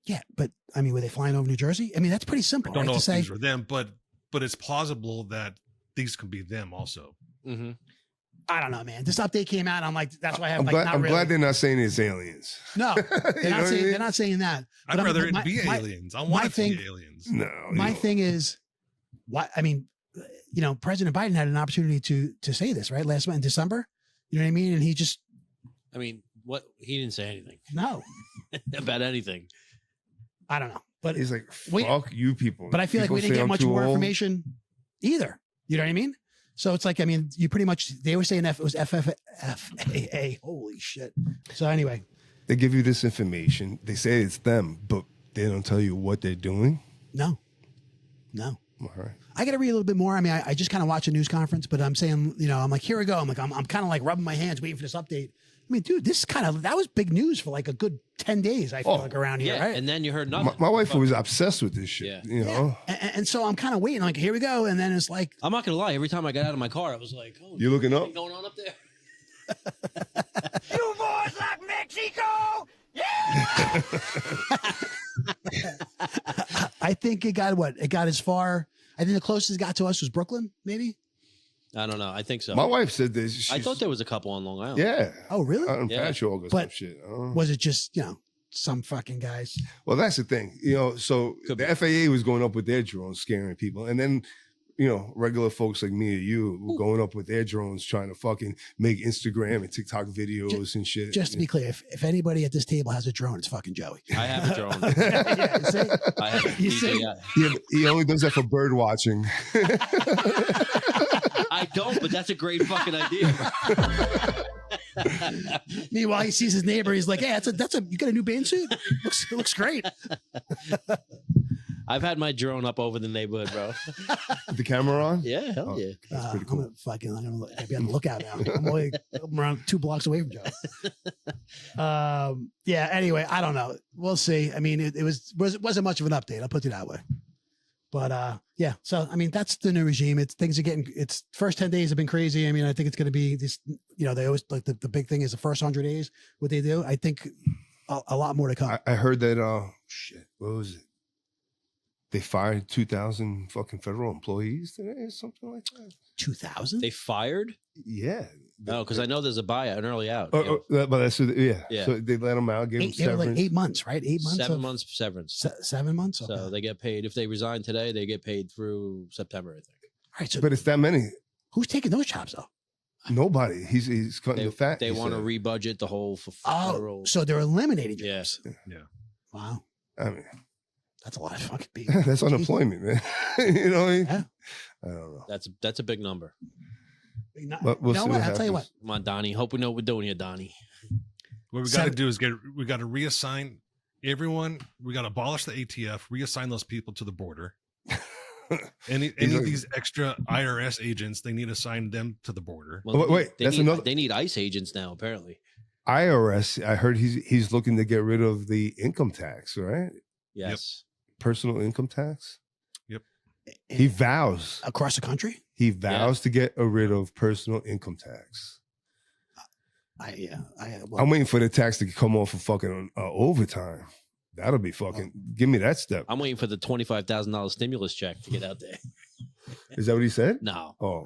Yeah, but I mean, were they flying over New Jersey? I mean, that's pretty simple. I don't know if these were them, but it's plausible that these could be them also. Mm-hmm. I don't know, man. This update came out. I'm like, that's why I have I'm glad they're not saying it's aliens. No, they're not saying that. I'd rather it be aliens. I want it to be aliens. No, my thing is, why? I mean, President Biden had an opportunity to say this right last month in December. You know what I mean? And he just, what he didn't say anything. No, about anything. I don't know, but he's like, fuck you people. But I feel like we didn't get much more information either. You know what I mean? So it's like, I mean, you pretty much, they were saying it was FAA. Holy shit. So anyway, they give you this information. They say it's them, but they don't tell you what they're doing. No. All right. I got to read a little bit more. I mean, I just kind of watch a news conference, but I'm saying, I'm like, here we go. I'm like, I'm kind of like rubbing my hands, waiting for this update. I mean, dude, that was big news for like a good 10 days, I feel like, around here, right? And then you heard nothing. My wife was obsessed with this shit, you know? And so I'm kind of waiting, like, here we go. And then it's like, I'm not going to lie. Every time I got out of my car, I was like, oh, you looking up? What's going on up there? You boys like Mexico? Yeah! I think it got It got as far. I think the closest it got to us was Brooklyn, maybe. I don't know. I think so. My wife said this. I thought there was a couple on Long Island. Yeah. Oh, really? Patchogue or some shit. Was it just, some fucking guys? Well, that's the thing. So the FAA was going up with their drones, scaring people. And then, regular folks like me or you were going up with their drones trying to fucking make Instagram and TikTok videos and shit. Just to be clear, if anybody at this table has a drone, it's fucking Joey. I have a drone. I have he only does that for bird watching. I don't, but that's a great fucking idea. Meanwhile, he sees his neighbor. He's like, "Hey, you got a new band suit? Looks great." I've had my drone up over the neighborhood, bro. The camera on? Yeah, hell yeah. That's pretty cool. I'm gonna be on the lookout now. I'm around 2 blocks away from Joe. Yeah. Anyway, I don't know. We'll see. I mean, it wasn't much of an update. I'll put it that way. But yeah. So I mean, that's the new regime. It's first 10 days have been crazy. I mean, I think it's going to be this. They always like the big thing is the first 100 days. What they do, I think a lot more to come. I heard that. Shit. What was it? They fired 2,000 fucking federal employees today or something like that. 2,000? They fired? Yeah. No, because I know there's a buyout, an early out. But that's Yeah. So they let them out, gave them They were severance. like 8 months, right? 8 months. 7 months severance. 7 months. Okay. So they get paid. If they resign today, they get paid through September, I think. All right. So But it's that many. who's taking those jobs though? Nobody. He's cutting the fat. They he want to said. rebudget the whole federal. So they're eliminating Yeah. jobs. Yeah. Wow. I mean, That's a lot of fucking people. that's unemployment, man. You know what I mean? Yeah. I don't know. That's a big number. But we'll you know see what? what I'll tell you what. happens. Come on, Donnie. Hope we know what we're doing here, Donnie. What we got to do is we got to reassign everyone. We got to abolish the ATF, reassign those people to the border. Any of these extra IRS agents, they need to assign them to the border. Well, wait, that's another. They need ICE agents now, apparently. IRS. I heard he's looking to get rid of the income tax, right? Yes. Personal income tax. Yep. He vows Across the country? He vows to get rid of personal income tax. I'm waiting for the tax to come off of fucking overtime. That'll be fucking. Give me that step. I'm waiting for the $25,000 stimulus check to get out there. Is that what he said? No. Oh,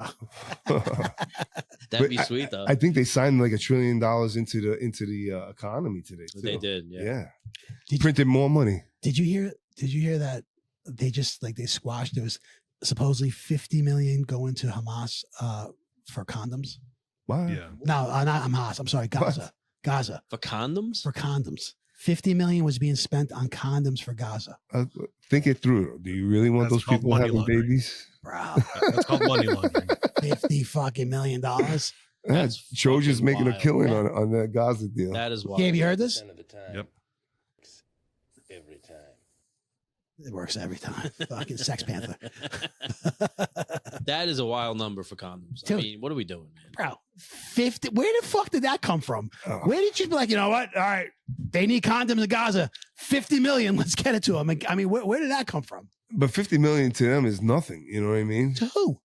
that'd be sweet though. I think they signed like $1 trillion into the economy today. Too. They did. Yeah. Printed more money. Did you hear that they just they squashed? There was supposedly 50 million going to Hamas for condoms. What? Yeah. No, not Hamas. I'm sorry, Gaza. What? Gaza. For condoms? For condoms. 50 million was being spent on condoms for Gaza. Think it through. Do you really want That's those people having laundering. babies? Bro. That's called money laundering. 50 fucking $million. That's Trojan's fucking making a wild. killing on that Gaza deal. That is wild. Gabe, you heard this? Of the time. Yep. Every time. It works every time. Fucking Sex Panther. That is a wild number for condoms. Dude. I mean, what are we doing, man? Bro, 50. Where the fuck did that come from? Oh. Where did you be like, you know what? All right, they need condoms in Gaza. 50 million. Let's get it to them. I mean, where did that come from? But 50 million to them is nothing. You know what I mean? To who?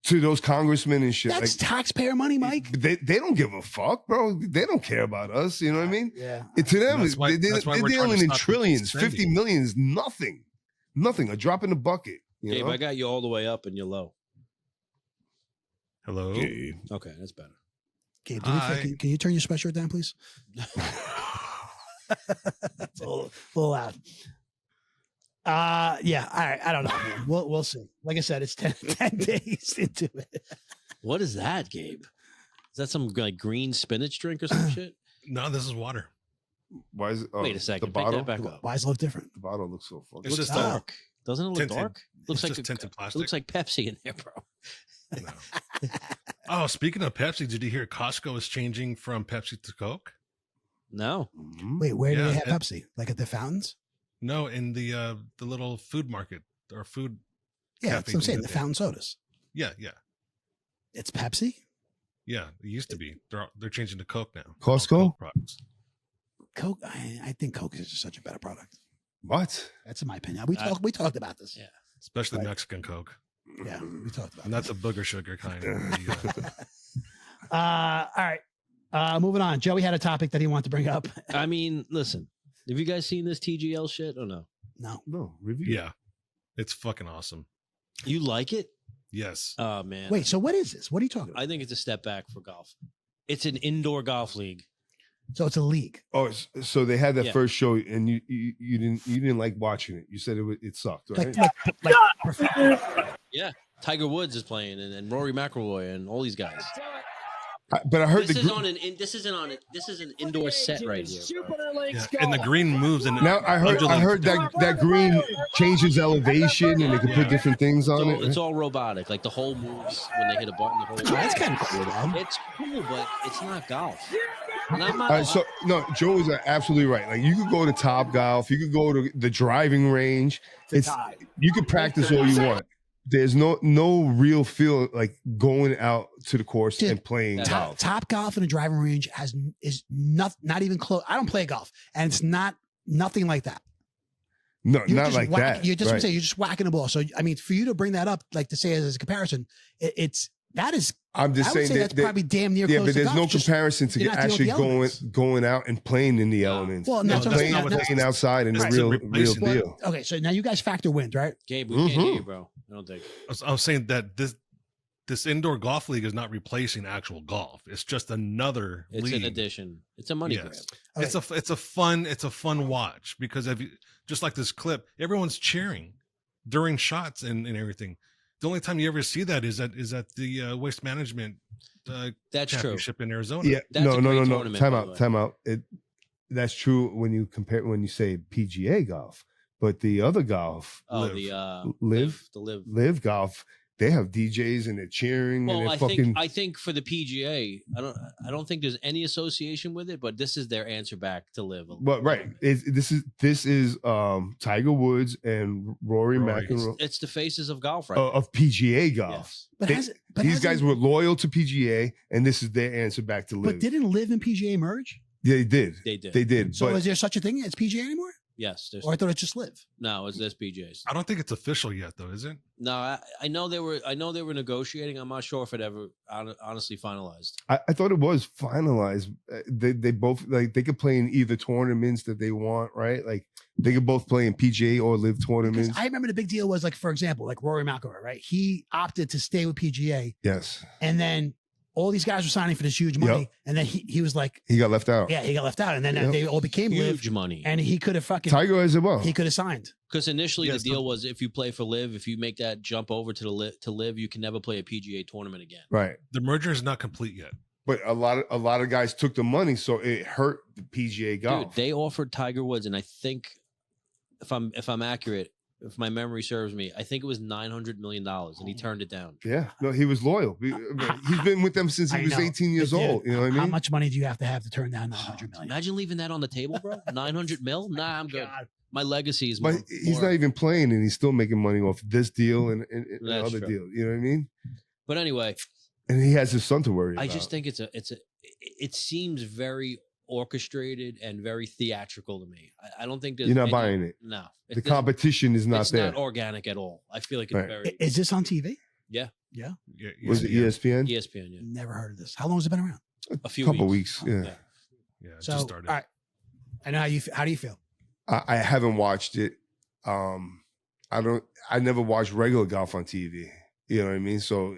To those congressmen and shit. That's taxpayer money, Mike. They don't give a fuck, bro. They don't care about us. You know what I mean? Yeah. To them, That's why- they're that's why we're trying to dealing in stop trillions. spending. 50 million is nothing. Nothing. A drop in the bucket. You Gabe, know? I got you all the way up and you're low. Hello. Okay, that's better. Gabe, Hi. can you turn your sweatshirt down, please? It's a little loud. Yeah. All right. I don't know. Man. We'll see. Like I said, it's 10 days into it. What is that, Gabe? Is that some green spinach drink or some shit? No, this is water. Why is it? Wait a second. The Pick bottle. that back up. Why does it look different? The bottle looks so fucking. It's Looks just dark. Doesn't it look tinted. dark? Looks It's like just tinted It plastic. looks like Pepsi in there, bro. No. Oh, speaking of Pepsi, did you hear Costco is changing from Pepsi to Coke? No. Mhm. Wait, where do Yeah, they have and- Pepsi? Like at the fountains? No, in the little food market or food. Yeah, Cafe that's what I'm saying. thing The that they- fountain sodas. Yeah. It's Pepsi? It used to be. They're changing to Coke now. Costco? Coke products. Coke. I think Coke is just such a better product. What? That's in my opinion. We talked about this. Yeah. Especially Right. Mexican Coke. Yeah, we talked about And that's a booger sugar kind. All right. Moving on. Joey had a topic that he wanted to bring up. I mean, listen. Have you guys seen this TGL shit or no? No. No review. Yeah. It's fucking awesome. You like it? Yes. Oh man. Wait, so what is this? What are you talking about? I think it's a step back for golf. It's an indoor golf league. So it's a league. Oh, so they had that Yeah. first show, and you didn't like watching it. You said it sucked, right? Yeah. Tiger Woods is playing and Rory McIlroy and all these guys. But I heard This is the on this is an indoor set right here. Bro. Yeah. And the green moves. And now I heard that green changes elevation, and they can put different things on it. It's all robotic. Like the hole moves when they hit a button. The whole Oh, that's kind of cool, though. It's cool, but it's not golf. And I'm not, All right, so no, Joe is absolutely right. Like you could go to Top Golf, you could go to the driving range. You could practice all you want. There's no real feel like going out to the course Dude, and playing golf. Top golf in a driving range is not even close. I don't play golf, and it's nothing like that. No, You're not just like that. You're just Right. saying you're just whacking the ball. So I mean, for you to bring that up, like to say as a comparison, that is I'm just I would saying say that's probably damn near yeah, close but to there's golf. no Just- comparison to you're not dealing with actually the elements. going out and playing in the elements. Well, No, that's what I'm that's saying. not That- what that's- Playing outside in the That's real replacing Well, deal. okay, so now you guys factor wind, right? Gabe, we can't hear you, Mhm. bro. I don't think. I was saying that this indoor golf league is not replacing actual golf. It's just another It's league. an addition. It's a money grab. Yes. Okay. It's a fun watch because if you just like this clip, everyone's cheering during shots and everything. The only time you ever see that is at the Waste Management That's true. Championship in Arizona. Yeah, That's a great no. tournament, by the way. Time out. That's true when you say PGA golf, but the other golf, Oh, Live. the live. live golf, they have DJs and they're cheering and Well, they're I think for the PGA, I don't think there's any association with it, but this is their answer back to live. Well, right. This is Tiger Woods and Rory McIlroy It's the faces of golf right now. of PGA golf. Yes. But They- has it, but These hasn't- guys were loyal to PGA, and this is their answer back to But live. didn't Live and PGA merge? They did. They did. They did. So but is there such a thing as PGA anymore? Yes. There's, Or I thought it's just Live. no, it's this PJs. I don't think it's official yet, though, is it? No, I know they were negotiating. I'm not sure if it ever honestly finalized. I thought it was finalized. They both like they could play in either tournaments that they want, right? Like they could both play in PGA or live Because tournaments. I remember the big deal was like, for example, like Rory McIlroy, right? He opted to stay with PGA, Yes, and then all these guys were signing for this huge money, and then he was like, he got left out. yeah, he got left out, and then Yep. they all became Huge Live, money. and he could have fucking Tiger as well. he could have signed. Because initially Yeah, the so- deal was if you play for Live, if you make that jump over to Live, you can never play a PGA tournament again. Right. The merger is not complete yet. But a lot of guys took the money, so it hurt the PGA golf. Dude, they offered Tiger Woods, and I think if I'm accurate, if my memory serves me, I think it was $900 million, and he turned it down. Yeah, no, he was loyal. He's been with them since he I was know. 18 years But, dude, old. You know what I How mean? much money do you have to turn down 900 million? Imagine leaving that on the table, bro. 900 mil? Nah, I'm good. God. My legacy is But more. he's not even playing, and he's still making money off this deal and That's other true. deals. You know what I mean? But anyway, And he has his son to worry about. I just think it seems very orchestrated and very theatrical to me. I don't think there's You're not any- buying it. No, The competition is not it's there. not organic at all. I feel like it's Right. very Is this on TV? yeah. Yeah, Was it ESPN? ESPN. Yeah, Never heard of this. How long has it been around? a few Couple weeks. weeks. Yeah. Yeah, it So, just all started. right. I know how do you feel? I haven't watched it. I never watched regular golf on TV. You know what I mean? So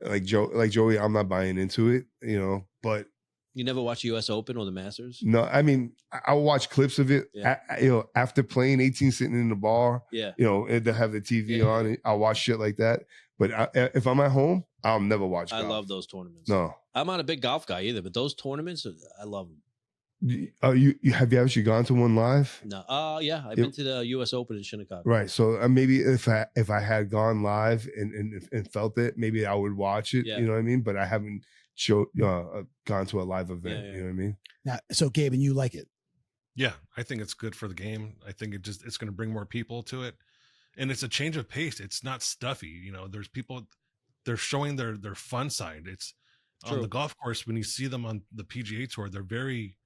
like Joey, I'm not buying into it, you know, but You never watch U.S. Open or the Masters? no, I mean, I'll watch clips of it, Yeah. you know, after playing 18, sitting in the bar, Yeah. you know, and to have the TV Yeah. on, I'll watch shit like that. But if I'm at home, I'll never watch I golf. love those tournaments. No. I'm not a big golf guy either, but those tournaments, I love them. You have you actually gone to one live? No, yeah, I've Yep. been to the U.S. Open in Shinnecock. Right. So maybe if I had gone live and felt it, maybe I would watch it. Yeah. You know what I mean? But I haven't gone to a live event. Yeah. You know what I mean? Now, so Gabe, and you like it? Yeah, I think it's good for the game. I think it's going to bring more people to it, and it's a change of pace. It's not stuffy. You know, there's people, they're showing their fun side. It's on True. the golf course when you see them on the PGA Tour, they're very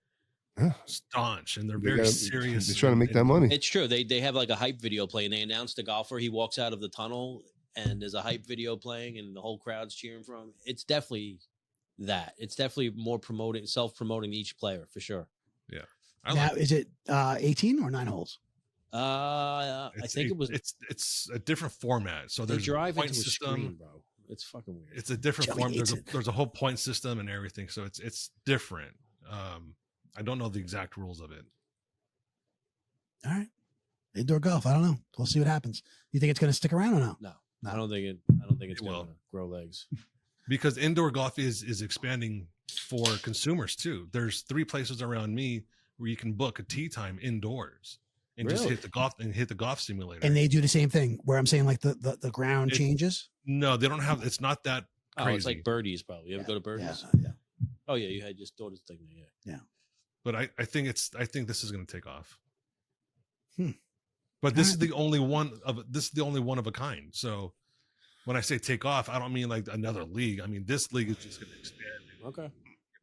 Yeah. staunch and they're They very gotta- serious. They're trying to make that and- money. It's true. They have like a hype video playing. They announced the golfer. He walks out of the tunnel and there's a hype video playing and the whole crowd's cheering for him. It's definitely that. It's definitely more self-promoting each player for sure. I Now, like it. is it 18 or 9 holes? I think it was. It's a different format. So They there's drive point into a system. screen, bro. It's fucking weird. It's a different Joey form. hates it. There's a whole point system and everything. So it's different. I don't know the exact rules of it. All right. Indoor golf. I don't know. We'll see what happens. You think it's going to stick around or no? No, No. I don't think it's It will. gonna grow legs. Because indoor golf is expanding for consumers too. There's 3 places around me where you can book a tee time indoors and just Really? hit the golf simulator. And they do the same thing where I'm saying like the ground It- changes. No, they don't have. It's not that Oh, crazy. it's like birdies, probably. You ever go to birdies? Yeah. Oh yeah, you had your daughter's thing there. Yeah. But I think this is going to take off. Hmm. But this All is the only one of a kind. So when I say take off, I don't mean like another league. I mean this league is just going to expand. Okay.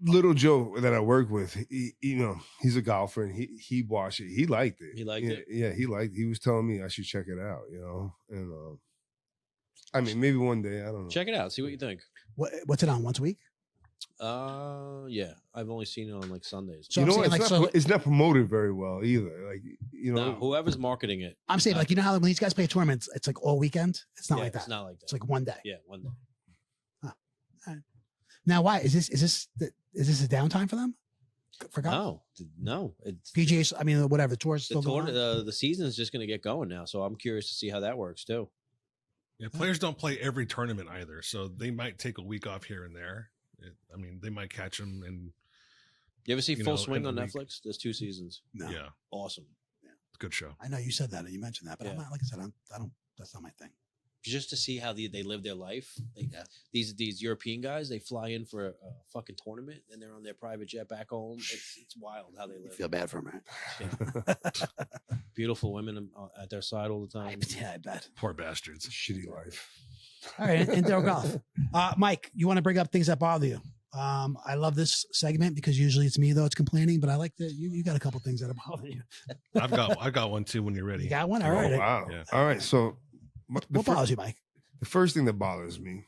Little Joe that I work with, you know, he's a golfer and he watched it. He liked it. He liked yeah, it? Yeah, he was telling me I should check it out, you know. And I mean, maybe one day. I don't know. Check it out. See what you think. What's it on? Once a week? Yeah. I've only seen it on like Sundays. So you I'm know, saying, it's, like, not, it's not promoted very well either. Like, you know, No, whoever's marketing it. I'm saying, like, you know how when these guys play tournaments, it's like all weekend. It's not like that. It's not like that. It's like one day. Yeah, one day. Huh. All right. Now, why is this a downtime for them? For golf? No. It's PGA. I mean, whatever. The tour's still going on. the season's just going to get going now, so I'm curious to see how that works too. Yeah, players don't play every tournament either, so they might take a week off here and there. I mean, they might catch them. And you ever see Full Swing in on a week. Netflix? There's 2 seasons. No. Yeah, Awesome. good show. I know you said that and you mentioned that, but I'm Yeah. not, like I said, I don't. That's not my thing. Just to see how they live their life. These European guys, they fly in for a fucking tournament, and they're on their private jet back home. It's wild how they I live. feel bad for them, right? Yeah. Beautiful women at their side all the time. Yeah, I bet. Poor bastards. shitty life. All right, indoor golf. Mike, you want to bring up things that bother you? I love this segment because usually it's me though it's complaining, but I like that you got a couple things that bother you. I've got one too when you're ready. You got one? All right. Oh, wow. Yeah. All right. So, What bothers you, Mike? the first thing that bothers me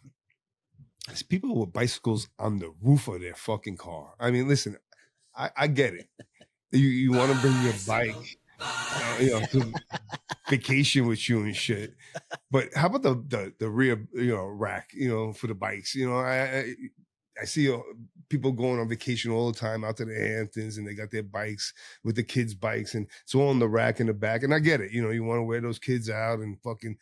is people with bicycles on the roof of their fucking car. I mean, listen, I get it. You want to bring your bike, to vacation with you and shit. But how about the rear, rack, for the bikes? I see people going on vacation all the time out to the Hamptons, and they got their bikes with the kids' bikes, and it's all on the rack in the back. And I get it, you want to wear those kids out and fucking.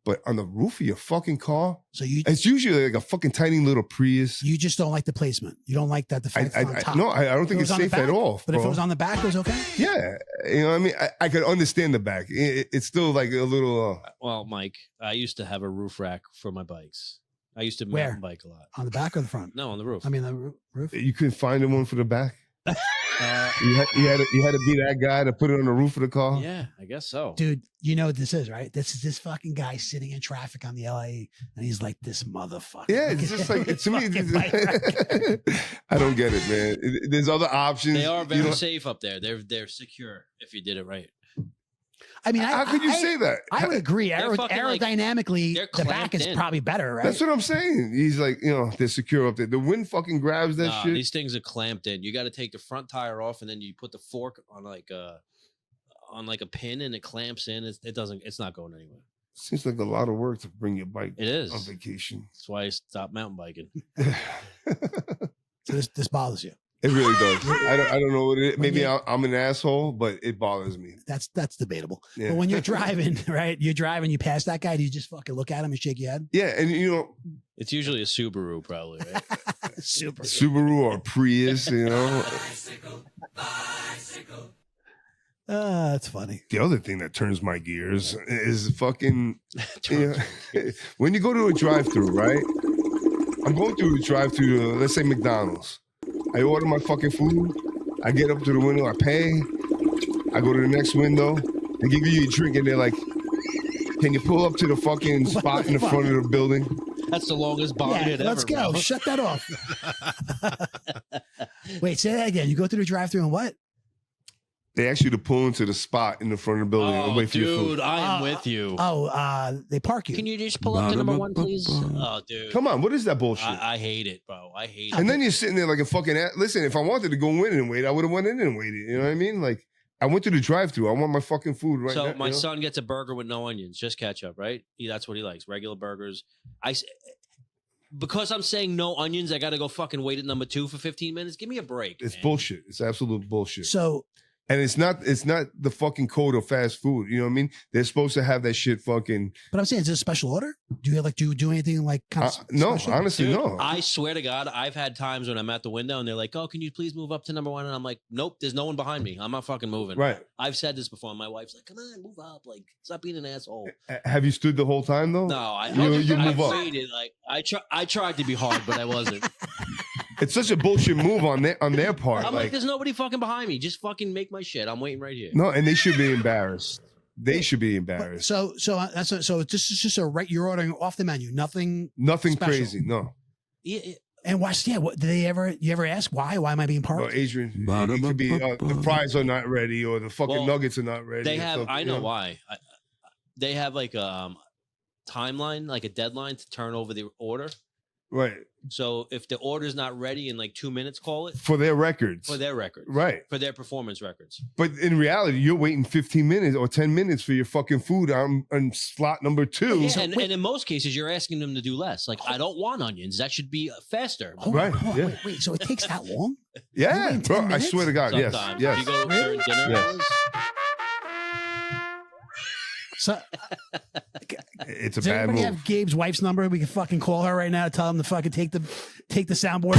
But on the roof of your fucking car, So it's usually like a fucking tiny little Prius. you just don't like the placement. You don't like that the fact it's on top. No, I don't If it think was it's on the safe at back, all. But if it bro. was on the back, it was okay. Yeah, what I mean, I could understand the back. It's still like a little. Well, Mike, I used to have a roof rack for my bikes. I used to Where? mountain bike a lot. On the back or the front? No, on the roof. I mean the roof. You couldn't find one for the back. You had to be that guy to put it on the roof of the car. Yeah, I guess so. Dude, you know what this is, right? This is this fucking guy sitting in traffic on the LA, and he's like, "This motherfucker." Yeah, it's just like to me. Fucking bike rack. I don't get it, man. There's other options. They are very safe up there. They're secure if you did it right. I mean, How could you say that? I would agree. They're fucking, like, Aerodynamically, they're the back clamped is in. probably better, right? That's what I'm saying. He's like, they're secure up there. The wind fucking grabs that shit. These things are clamped in. You got to take the front tire off, and then you put the fork on like a pin, and it clamps in. It's not going anywhere. Seems like a lot of work to bring your bike It is. on vacation. That's why I stopped mountain biking. So this bothers you. It really does. I don't know what it is. Maybe I'm an asshole, but it bothers me. That's debatable. Yeah. But when you're driving, right? You're driving, you pass that guy, do you just fucking look at him and shake your head? Yeah, and It's usually a Subaru, probably, right? Super. Subaru or Prius, That's funny. The other thing that turns my gears is fucking when you go to a drive-thru, right? I'm going through a drive-thru, let's say McDonald's. I order my fucking food. I get up to the window. I pay. I go to the next window. They give you a drink, and they're like, "Can you pull up to the fucking spot in the front of the building?" That's the longest bond ever. Let's go. Bro. Shut that off. Wait, say that again. You go through the drive-thru and what? They ask you to pull into the spot in the front of the building and wait for your food. Dude, I am with you. They park you. Can you just pull up to number 1, please? Oh, dude. Come on, what is that bullshit? I hate it, bro. I hate it. And then you're sitting there like a fucking listen, if I wanted to go in and wait, I would have went in and waited. You know what I mean? Like, I went to the drive-thru. I want my fucking food right now. So my son gets a burger with no onions, just ketchup, right? That's what he likes, regular burgers. Because I'm saying no onions, I got to go fucking wait at number 2 for 15 minutes. Give me a break. It's man. bullshit. It's absolute bullshit. So, and it's not the fucking code of fast food. You know what I mean? They're supposed to have that shit fucking. but I'm saying, is this a special order? Do you do anything like kind of no, special? honestly, Dude, no. I swear to God, I've had times when I'm at the window and they're like, "Oh, can you please move up to number 1?" And I'm like, "Nope, there's no one behind me. I'm not fucking moving." Right. I've said this before. And my wife's like, "Come on, move up. Like, stop being an asshole." Have you stood the whole time though? No, You move up. waited. Like, I tried to be hard, but I wasn't. It's such a bullshit move on their part. I'm like, there's nobody fucking behind me. Just fucking make my shit. I'm waiting right here. No, and they should be embarrassed. They should be embarrassed. So this is just you're ordering off the menu, nothing Nothing special. crazy. No. Yeah. And watch, what do you ever ask why? Why am I being Well, parked? Adrian, it could be the fries are not ready or the fucking nuggets are not ready. They have. Something, I know why. They have like timeline, like a deadline to turn over the order. Right. So if the order's not ready in like 2 minutes, call it For their records. Right. For their performance records. But in reality, you're waiting 15 minutes or 10 minutes for your fucking food on slot number 2. Yeah, and in most cases, you're asking them to do less. Like, I don't want onions. That should be faster. Right. Yeah. Wait, so it takes that long? Yeah, bro. I swear to God. Sometimes. Yes. You go during dinner. Yes. So, it's a does bad everybody move. have Gabe's wife's number? We can fucking call her right now. Tell him to fucking take the soundboard.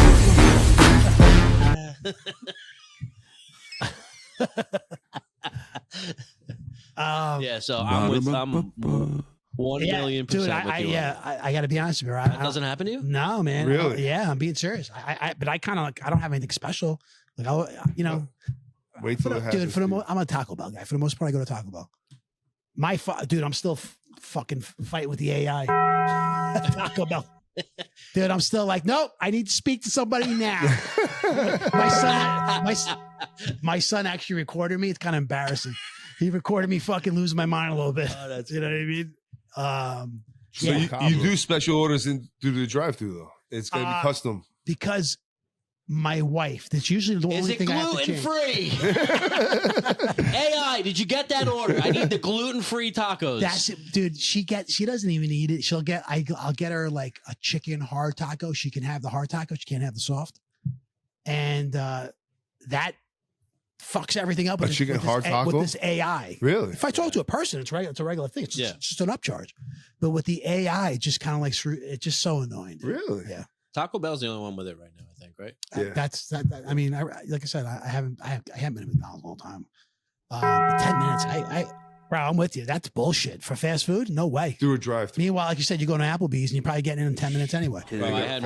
Yeah, so I'm 1,000,000% dude, with you. I got to be honest with you. That doesn't happen to you? No, man. Really? Yeah, I'm being serious. But I kind of like, I don't have anything special. Like, Wait till it happens. dude, I'm a Taco Bell guy. For the most part, I go to Taco Bell. Dude, I'm still fucking fighting with the AI. Taco Bell. Dude, I'm still like, nope, I need to speak to somebody now. my son actually recorded me. It's kind of embarrassing. He recorded me fucking losing my mind a little bit. Oh, that's you know what I mean? So you do special orders through the drive-thru though. It's gonna be custom. Because my wife, that's usually the only thing I have to change. Is it gluten-free? AI, did you get that order? I need the gluten-free tacos. That's it, dude. She doesn't even eat it. I'll get her like a chicken hard taco. She can have the hard taco. She can't have the soft. And that fucks everything up. A chicken hard taco with this AI. Really? If I talk to a person, it's right. It's a regular thing. It's just an upcharge. But with the AI, it just kind of like it's just so annoying. Dude. Really? Yeah. Taco Bell's the only one with it right now, I think, right? Yeah. That's that. Like I said, I haven't been at McDonald's all the time. 10 minutes. Bro, I'm with you. That's bullshit for fast food. No way. Do a drive-thru. Meanwhile, like you said, you go to Applebee's and you're probably getting in 10 minutes anyway. Bro, I had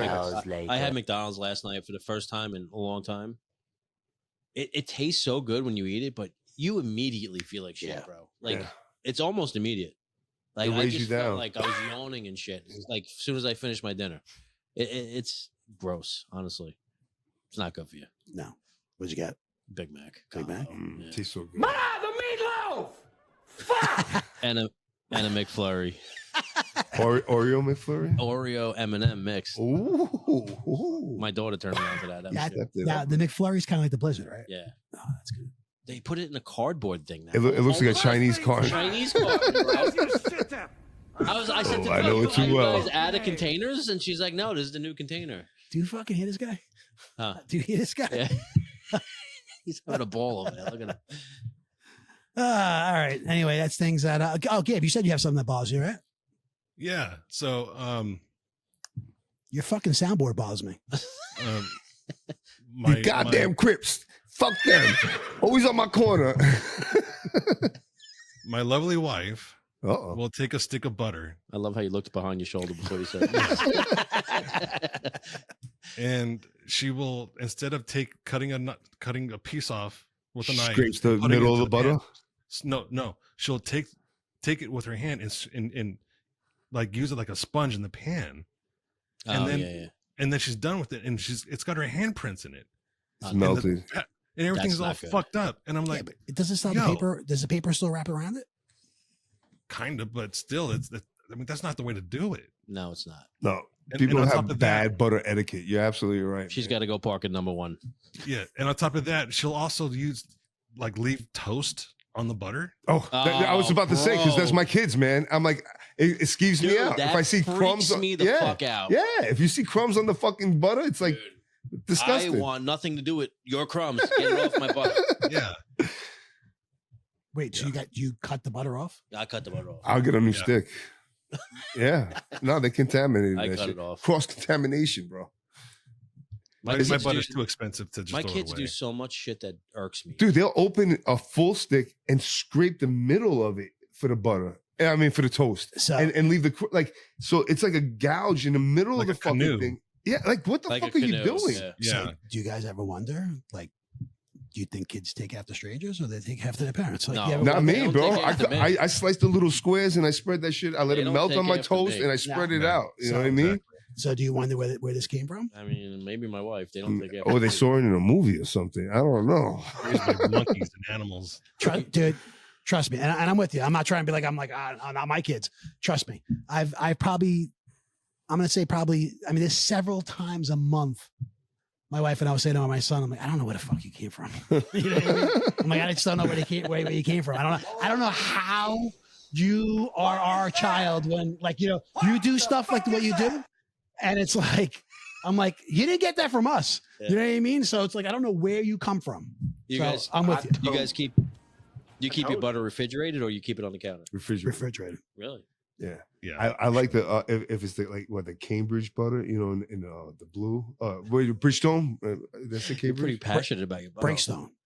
McDonald's last night for the first time in a long time. It tastes so good when you eat it, but you immediately feel like shit, bro. Like it's almost immediate. Like I just felt like I was yawning and shit. It's like as soon as I finished my dinner, it's gross. Honestly, it's not good for you. No. What'd you get? Big Mac. Big Mac. Yeah. Tastes so good. Ma, the meatloaf! Fuck! and a McFlurry. Oreo McFlurry? Oreo M&M mix. Ooh. My daughter turned me on to that. Yeah, the McFlurry's kind of like the Blizzard, right? Yeah. Oh, that's good. They put it in a cardboard thing now. It looks like a Chinese card. Chinese card. I said to I know it too well. You guys add containers? And she's like, no, this is the new container. Do you fucking hear this guy? Huh. Do you hear this guy? Yeah. He's having a ball over there. Look at him. All right. Anyway, that's things that. Gabe, you said you have something that bothers you, right? Yeah. So, your fucking soundboard bothers me. You goddamn Crips. Fuck them. Always on my corner. My lovely wife Uh-oh. will take a stick of butter. I love how you looked behind your shoulder before you said it. And she will, instead of cutting a piece off with a knife, scrapes the middle of the butter. No, she'll take it with her hand and like use it like a sponge in the pan, and then she's done with it, and it's got her handprints in it. It's melted, and everything's all fucked up. And I'm like, but it doesn't stop the paper. Does the paper still wrap around it? Kind of, but still, I mean, that's not the way to do it. No, it's not. No. People have bad butter etiquette. You're absolutely right. She's got to go park at number 1. Yeah, and on top of that, she'll also leave toast on the butter. I was about to say, because that's my kids, man. I'm like, it skeeves me out. If I see crumbs, me the fuck out. Yeah, if you see crumbs on the fucking butter, it's like disgusting. I want nothing to do with your crumbs. Get it off my butter. Yeah. Wait, so you cut the butter off? I cut the butter off. I'll get a new stick. Yeah. No, they contaminated I that cut shit. it off. Cross-contamination, bro. My butter's too expensive to just my throw kids it away. do so much shit that irks me. Dude, they'll open a full stick and scrape the middle of it for the butter. I mean, for the toast. And leave so it's like a gouge in the middle of the fucking canoe thing. Yeah, like what the fuck are you doing? Yeah. So, do you guys ever wonder, like, do you think kids take after strangers or they take after their parents? Like, No. Not me, bro. me. I sliced the little squares and I spread that shit. I let it melt on my toast and I spread it out. You know what I mean? So do you wonder where this came from? I mean, maybe my wife. They don't think. Or they saw it in a movie or something. I don't know. Raised by monkeys and animals. Dude, Trust me, and I'm with you. I'm not trying to be like not my kids. Trust me. I'm gonna say probably. I mean, there's several times a month. My wife and I was saying to my son, I'm like, I don't know where the fuck you came from. You know what I mean? I'm like, I just don't know where you came from. I don't know how you are our child when, like, you do stuff like what you do, and it's like, I'm like, you didn't get that from us. Yeah. You know what I mean? So it's like, I don't know where you come from. I'm with you. You guys keep your butter refrigerated, or you keep it on the counter? Refrigerated. Really? Yeah. I like the if it's the Cambridge butter, in the blue. Bridgestone. That's the Cambridge. You're pretty passionate about your butter.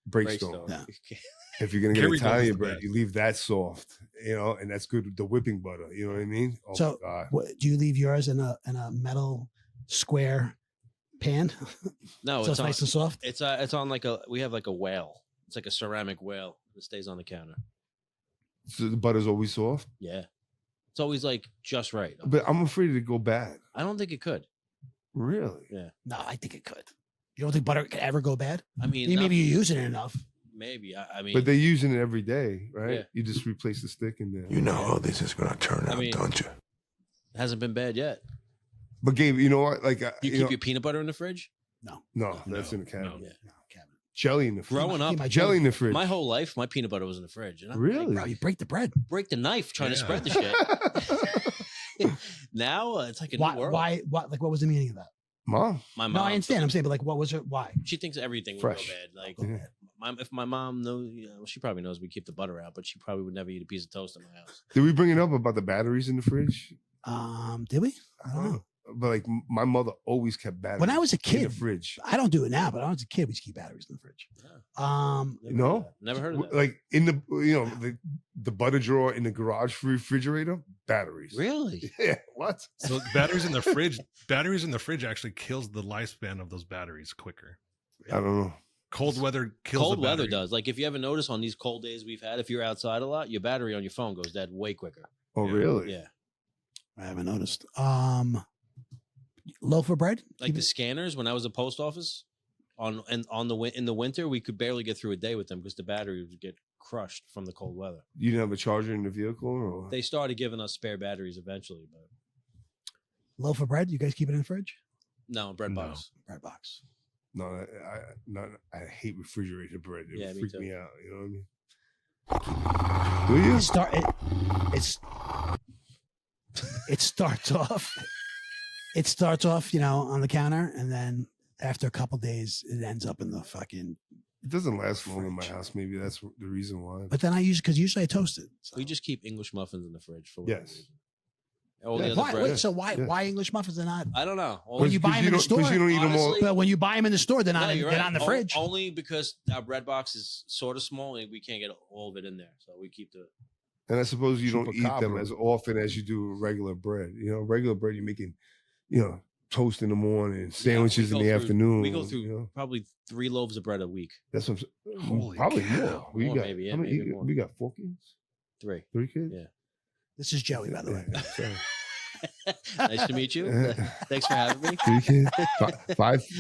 Breakstone. Yeah. If you're gonna get Italian bread, you leave that soft, and that's good. The whipping butter, you know what I mean? Oh so, my God. Do you leave yours in a metal square pan? No, so it's nice and soft. It's on we have like a whale. It's like a ceramic whale that stays on the counter. So the butter's always soft. Yeah. It's always like just right. But I'm afraid to go bad. I don't think it could. Really? Yeah. No, I think it could. You don't think butter could ever go bad? I mean, maybe you're using it enough. Maybe. I mean, but they're using it every day, right? Yeah. You just replace the stick in there. You know how this is going to turn out, don't you? It hasn't been bad yet. But Gabe, you know what? Like, you keep your peanut butter in the fridge? No, that's in the cabinet. No. Cabinet. Jelly in the fridge. Growing up, jelly in the fridge. My whole life, my peanut butter was in the fridge. And really? Like, bro, you break the bread. Break the knife trying to spread the shit. Now it's like a new world. Why? Like, what was the meaning of that? Mom. My mom. No, I understand. I'm saying, but like, what was it? Why? She thinks everything fresh. Would go bad. Like, if my mom knows, she probably knows we keep the butter out, but she probably would never eat a piece of toast in my house. Did we bring it up about the batteries in the fridge? Did we? I don't know. But like, my mother always kept batteries. When I was a kid, in the fridge. I don't do it now, but when I was a kid, we used to keep batteries in the fridge. Never heard of that. Like in the butter drawer in the garage refrigerator, batteries. Really? Yeah. What? So batteries in the fridge. Batteries in the fridge actually kills the lifespan of those batteries quicker. I don't know. Cold weather kills. Cold weather does. Like, if you ever notice on these cold days we've had, if you're outside a lot, your battery on your phone goes dead way quicker. Oh, really? Yeah. I haven't noticed. Loaf of bread, like the scanners. When I was at the post office, in the winter, we could barely get through a day with them because the battery would get crushed from the cold weather. You didn't have a charger in the vehicle, or they started giving us spare batteries eventually. But loaf of bread, you guys keep it in the fridge? No, bread box. Bread box. No, I hate refrigerated bread. It freaks me out. You know what I mean? Do you? It starts off. It starts off, on the counter, and then after a couple days, it ends up in the fucking. It doesn't last long in my house. Maybe that's the reason why. But then usually I toast it. So. We just keep English muffins in the fridge for whatever reason. Why English muffins are not? I don't know. When you buy them in the store, you don't eat them all. But when you buy them in the store, they're not in the fridge. Only because our bread box is sort of small and we can't get all of it in there, so we keep the. And I suppose you don't eat them as often as you do regular bread. Regular bread you're making, toast in the morning, sandwiches in the afternoon. We go through probably 3 loaves of bread a week. That's what Holy probably cow. more. More, maybe more. We got 4 kids. 3. 3 kids. Yeah. This is Joey, by the way. Nice to meet you. Thanks for having me. 3 kids.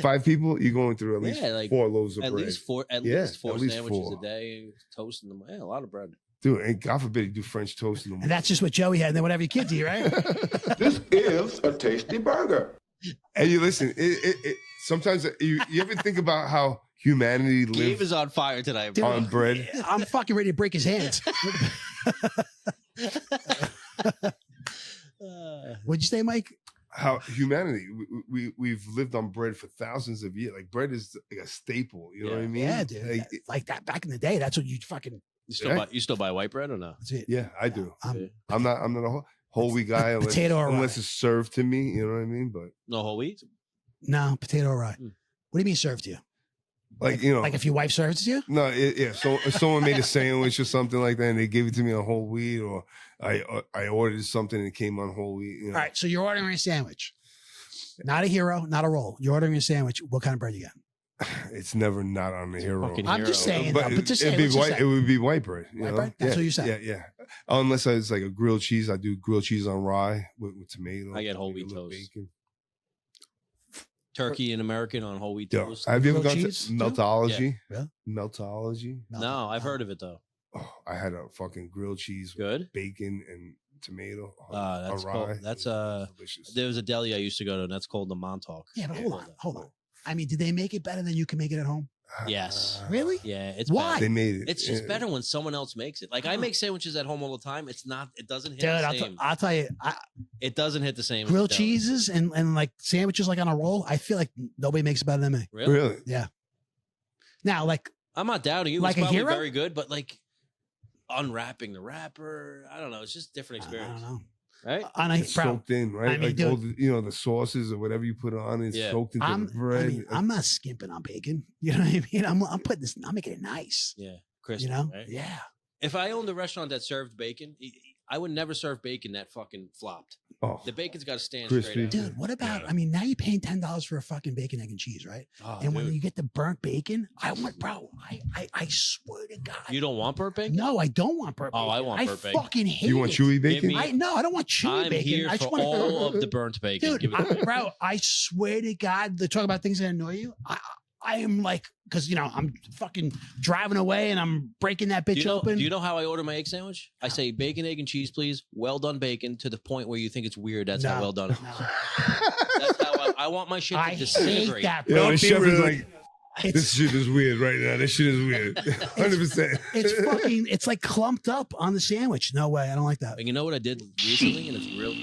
5 people. You're going through at least 4 loaves of bread. At least four sandwiches a day, toast in the morning. A lot of bread. Dude, and God forbid you do French toast in the morning. And that's just what Joey had, and then whatever your kids eat, right? This is a tasty burger. And you listen, sometimes you ever think about how humanity lives? Gabe is on fire tonight, bro. On bread. I'm fucking ready to break his hands. What'd you say, Mike? How humanity, we've lived on bread for thousands of years. Like, bread is like a staple. You know what I mean? Yeah, dude. Like that back in the day. That's what you fucking. You still buy white bread or no? Yeah, I do. I'm not a whole wheat guy unless it's served to me. You know what I mean? But no whole wheat. No, potato or rye. What do you mean served to you? Like if your wife serves it to you? No, So if someone made a sandwich or something like that, and they gave it to me on whole wheat, or I ordered something and it came on whole wheat. All right, so you're ordering a sandwich, not a hero, not a roll. You're ordering a sandwich. What kind of bread you got? It's never not on the hero. I'm just saying, but it would be white bread. White bread? That's what you said. Yeah. Unless it's like a grilled cheese, I do grilled cheese on rye with tomato. I get whole wheat toast. Bacon. Turkey and American on whole wheat toast. Have you ever gone to Meltology? Yeah. Meltology? No, I've heard of it though. I had a fucking grilled cheese, Good. bacon and tomato. That's cool. That's delicious. There was a deli I used to go to, and that's called the Montauk. Yeah, but hold on. I mean, did they make it better than you can make it at home? Yes. Really? Yeah. It's why better. They made it. It's just better when someone else makes it. Like I make sandwiches at home all the time. It's not. It doesn't hit Dude, the same. I'll tell you, It doesn't hit the same. grilled as the deli. cheeses and like sandwiches like on a roll. I feel like nobody makes it better than me. Really? Yeah. Now, like I'm not doubting you. Like It's a probably hero? very good, but like unwrapping the wrapper, I don't know. It's just a different I experience. don't know. Right? It's soaked in, right? I mean, like dude, all the, the sauces or whatever you put on is soaked into the bread. I'm not skimping on bacon. You know what I mean? I'm putting this. I'm making it nice. Yeah, crispy. You know? Right? Yeah. If I owned a restaurant that served bacon, I would never serve bacon that fucking flopped. Oh, the bacon's got to stand crispy. straight out. Dude, what about? I mean, now you're paying $10 for a fucking bacon, egg, and cheese, right? Oh, and when dude. you get the burnt bacon, I want, bro. I swear to God. You don't want burnt bacon? No, I don't want burnt bacon. Oh, I want burnt bacon. I fucking hate You want it. chewy bacon? Give me- I don't want chewy I'm bacon. here I for just want all of the burnt bacon. Dude, Give it to me. bro, I swear to God, they talk about things that annoy you. I am like, because I'm fucking driving away and I'm breaking that bitch open. Do you know how I order my egg sandwich? I say bacon, egg, and cheese, please. Well done bacon to the point where you think it's weird. That's how well done it is. That's how I want my shit to disintegrate. Hate that, Yo, bro. the chef is like, this shit is weird right now. This shit is weird. 100%. It's like clumped up on the sandwich. No way. I don't like that. And you know what I did recently? And it's real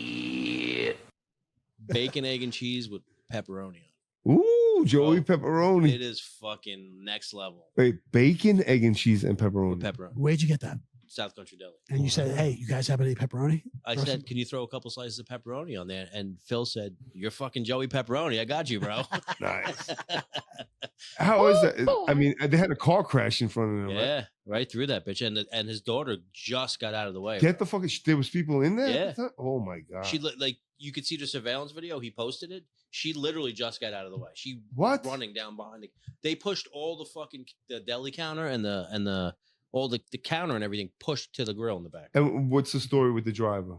bacon, egg, and cheese with pepperoni on it. Ooh, Joey pepperoni. It is fucking next level. Wait, bacon, egg, and cheese, and pepperoni. Pepperoni. Where'd you get that? South Country Deli. And you said, hey, you guys have any pepperoni? I said, can you throw a couple slices of pepperoni on there? And Phil said, you're fucking Joey Pepperoni. I got you, bro. Nice. How is that? I mean, they had a car crash in front of them. Yeah, right through that bitch. And his daughter just got out of the way. Get the fucking. There was people in there. Yeah. Oh my god. She like you could see the surveillance video. He posted it. She literally just got out of the way. She what running down behind it. They pushed all the fucking the deli counter and the all the counter and everything pushed to the grill in the back. And what's the story with the driver?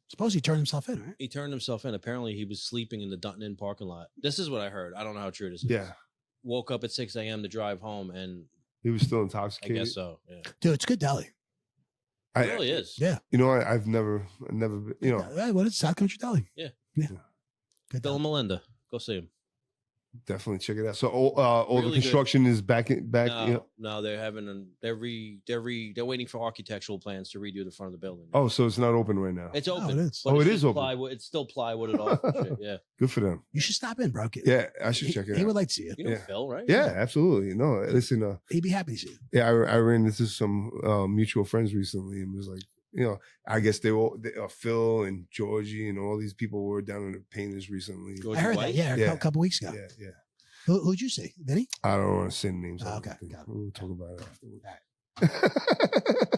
Suppose he turned himself in, right? He turned himself in. Apparently, he was sleeping in the Dutton Inn parking lot. This is what I heard. I don't know how true this is. Yeah. Woke up at 6 a.m. to drive home, and he was still I intoxicated. guess so. Yeah. Dude, it's good deli. It really is. Yeah. You know, I've never, been, you know. Yeah, what is South Country Deli? Yeah. Yeah. Good Bill and Melinda. Go see him. Definitely check it out. So all Really the construction is back. No, You know? no, they're having they're waiting for architectural plans to redo the front of the building. Oh, so it's not open right now. It's open. it is. but Oh, it it's is just open. Plywood, it's still plywooded off. And shit, yeah. Good for them. You should stop in, bro. Yeah, I should check it out. He would like to see you. You know Phil, right? Yeah, absolutely. No, listen. He'd be happy to see you. Yeah, I ran into some mutual friends recently, and was like, you know, I guess they Phil and Georgie and all these people were down in the painters recently. I heard that. Yeah, a couple weeks ago. Yeah. Who'd you see? Vinny? I don't want to say names. Okay, got it. We'll talk about it afterwards.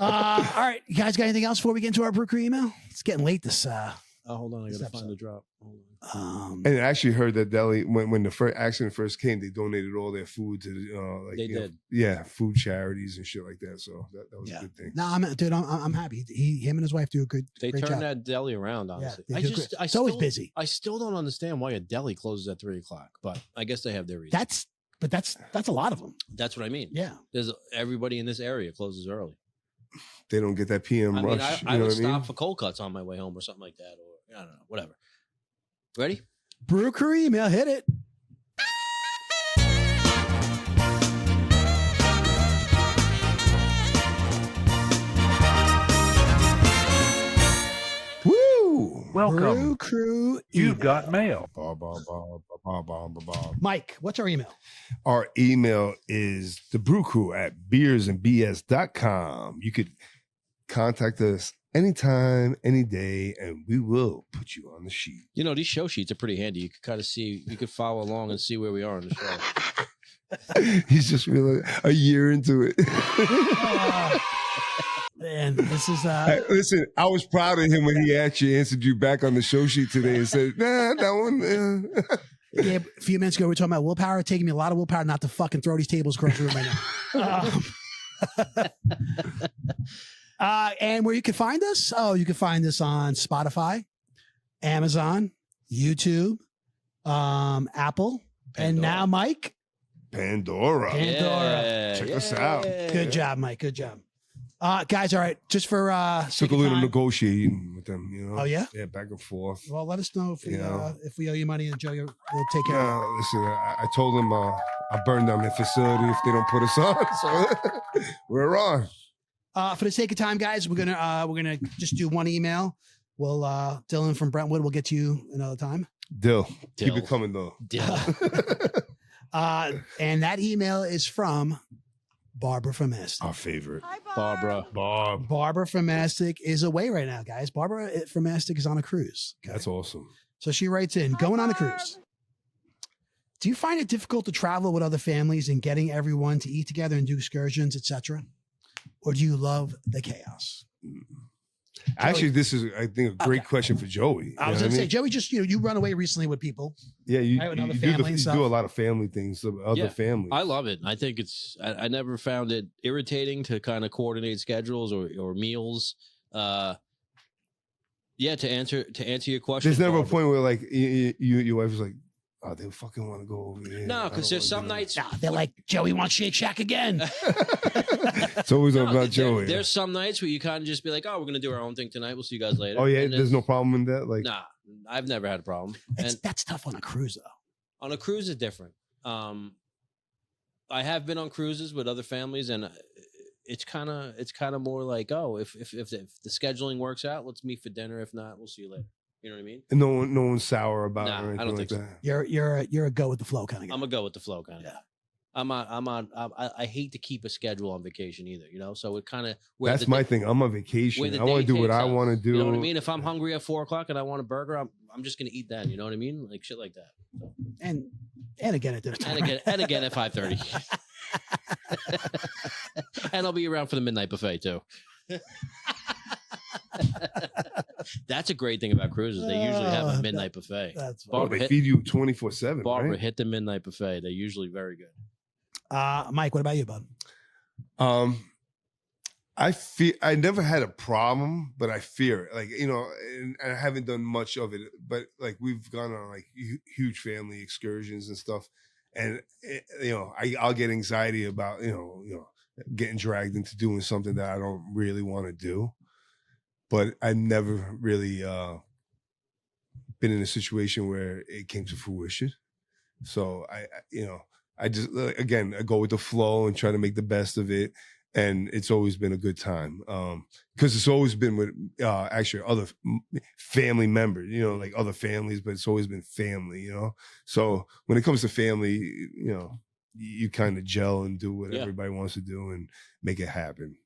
All right, you guys got anything else before we get into our Brew Crew email? It's getting late. This. Oh, hold on, I gotta find the drop. And I actually heard that deli when the first accident first came, they donated all their food to like They did. food charities and shit like that. So that was a good thing. No, I'm happy. Him and his wife do a great. They great turned job. that deli around. Honestly, they do great. It's always busy. I still don't understand why a deli closes at 3 o'clock, but I guess they have their reasons. That's a lot of them. That's what I mean. Yeah, there's everybody in this area closes early. They don't get that PM I mean, rush. I you know would what I mean? stop for cold cuts on my way home or something like that, or I don't know, whatever. Ready? Brew Crew email, hit it. Woo! Welcome. Brew Crew You've got mail. Mike, what's our email? Our email is thebrewcrew@beersandbs.com. You could contact us anytime, any day, and we will put you on the sheet. You know, these show sheets are pretty handy. You could kind of see, you could follow along and see where we are on the show. He's just really a year into it. Man, this is listen, I was proud of him when he actually answered you back on the show sheet today and said, nah, that one. Yeah, a few minutes ago we were talking about willpower. It's taking me a lot of willpower not to fucking throw these tables across the room right now. And where you can find us? Oh, you can find us on Spotify, Amazon, YouTube, Apple, and now Mike. Pandora. Check us out. Good job, Mike. Good job. Guys, all right. Just for took a little negotiating with them, you know. Oh yeah, yeah, back and forth. Well, let us know if we owe you money, and Joe will take care of it. Listen, I told them I'll burn down their facility if they don't put us on. So we're on. For the sake of time, guys, we're gonna just do one email. We'll Dylan from Brentwood will get to you another time. Dill. Keep it coming though. Dill. And that email is from Barbara from Mastic. Our favorite. Hi, Barbara. Barbara from Mastic is away right now, guys. Barbara from Mastic is on a cruise. Okay? That's awesome. So she writes in, going on a cruise. Do you find it difficult to travel with other families and getting everyone to eat together and do excursions, etc.? Or do you love the chaos? Actually, this is, I think, a great question for Joey. I was going to say, Joey, just, you run away recently with people. Yeah, you do a lot of family things, other families. I love it. I think I never found it irritating to kind of coordinate schedules or meals. To answer your question. There's never a point where like your wife was like, oh, they fucking want to go over here. No, because there's some nights. No, they're like, Joey wants Shake Shack again. It's always about Joey. There's some nights where you kind of just be like, oh, we're going to do our own thing tonight. We'll see you guys later. Oh, yeah? There's no problem in that? Like, nah, I've never had a problem. That's tough on a cruise, though. On a cruise is different. I have been on cruises with other families, and it's kind of more like, oh, if the scheduling works out, let's meet for dinner. If not, we'll see you later. You know what I mean? And no one's sour about it or anything I don't like think that. so. You're a go with the flow kind of guy. I'm a go with the flow kind of guy. I hate to keep a schedule on vacation either, you know? So it kind of... That's my thing. I'm on vacation. I want to do what I want to do. You know what I mean? If I'm hungry at 4:00 and I want a burger, I'm just going to eat then. You know what I mean? Like shit like that. So. And again at dinner time. And again at 5:30. And I'll be around for the midnight buffet too. That's a great thing about cruises. They usually have a midnight buffet. That's they feed you 24/7. Barbara, right? hit the midnight buffet. They're usually very good. Mike, what about you, bud? I never had a problem, but I fear it. Like, you know, and I haven't done much of it, but like we've gone on like huge family excursions and stuff, and I'll get anxiety about you know getting dragged into doing something that I don't really want to do. But I never really been in a situation where it came to fruition. So I just, again, I go with the flow and try to make the best of it. And it's always been a good time. Because it's always been with actually other family members, you know, like other families, but it's always been family, you know? So when it comes to family, you know, you kind of gel and do what everybody wants to do and make it happen.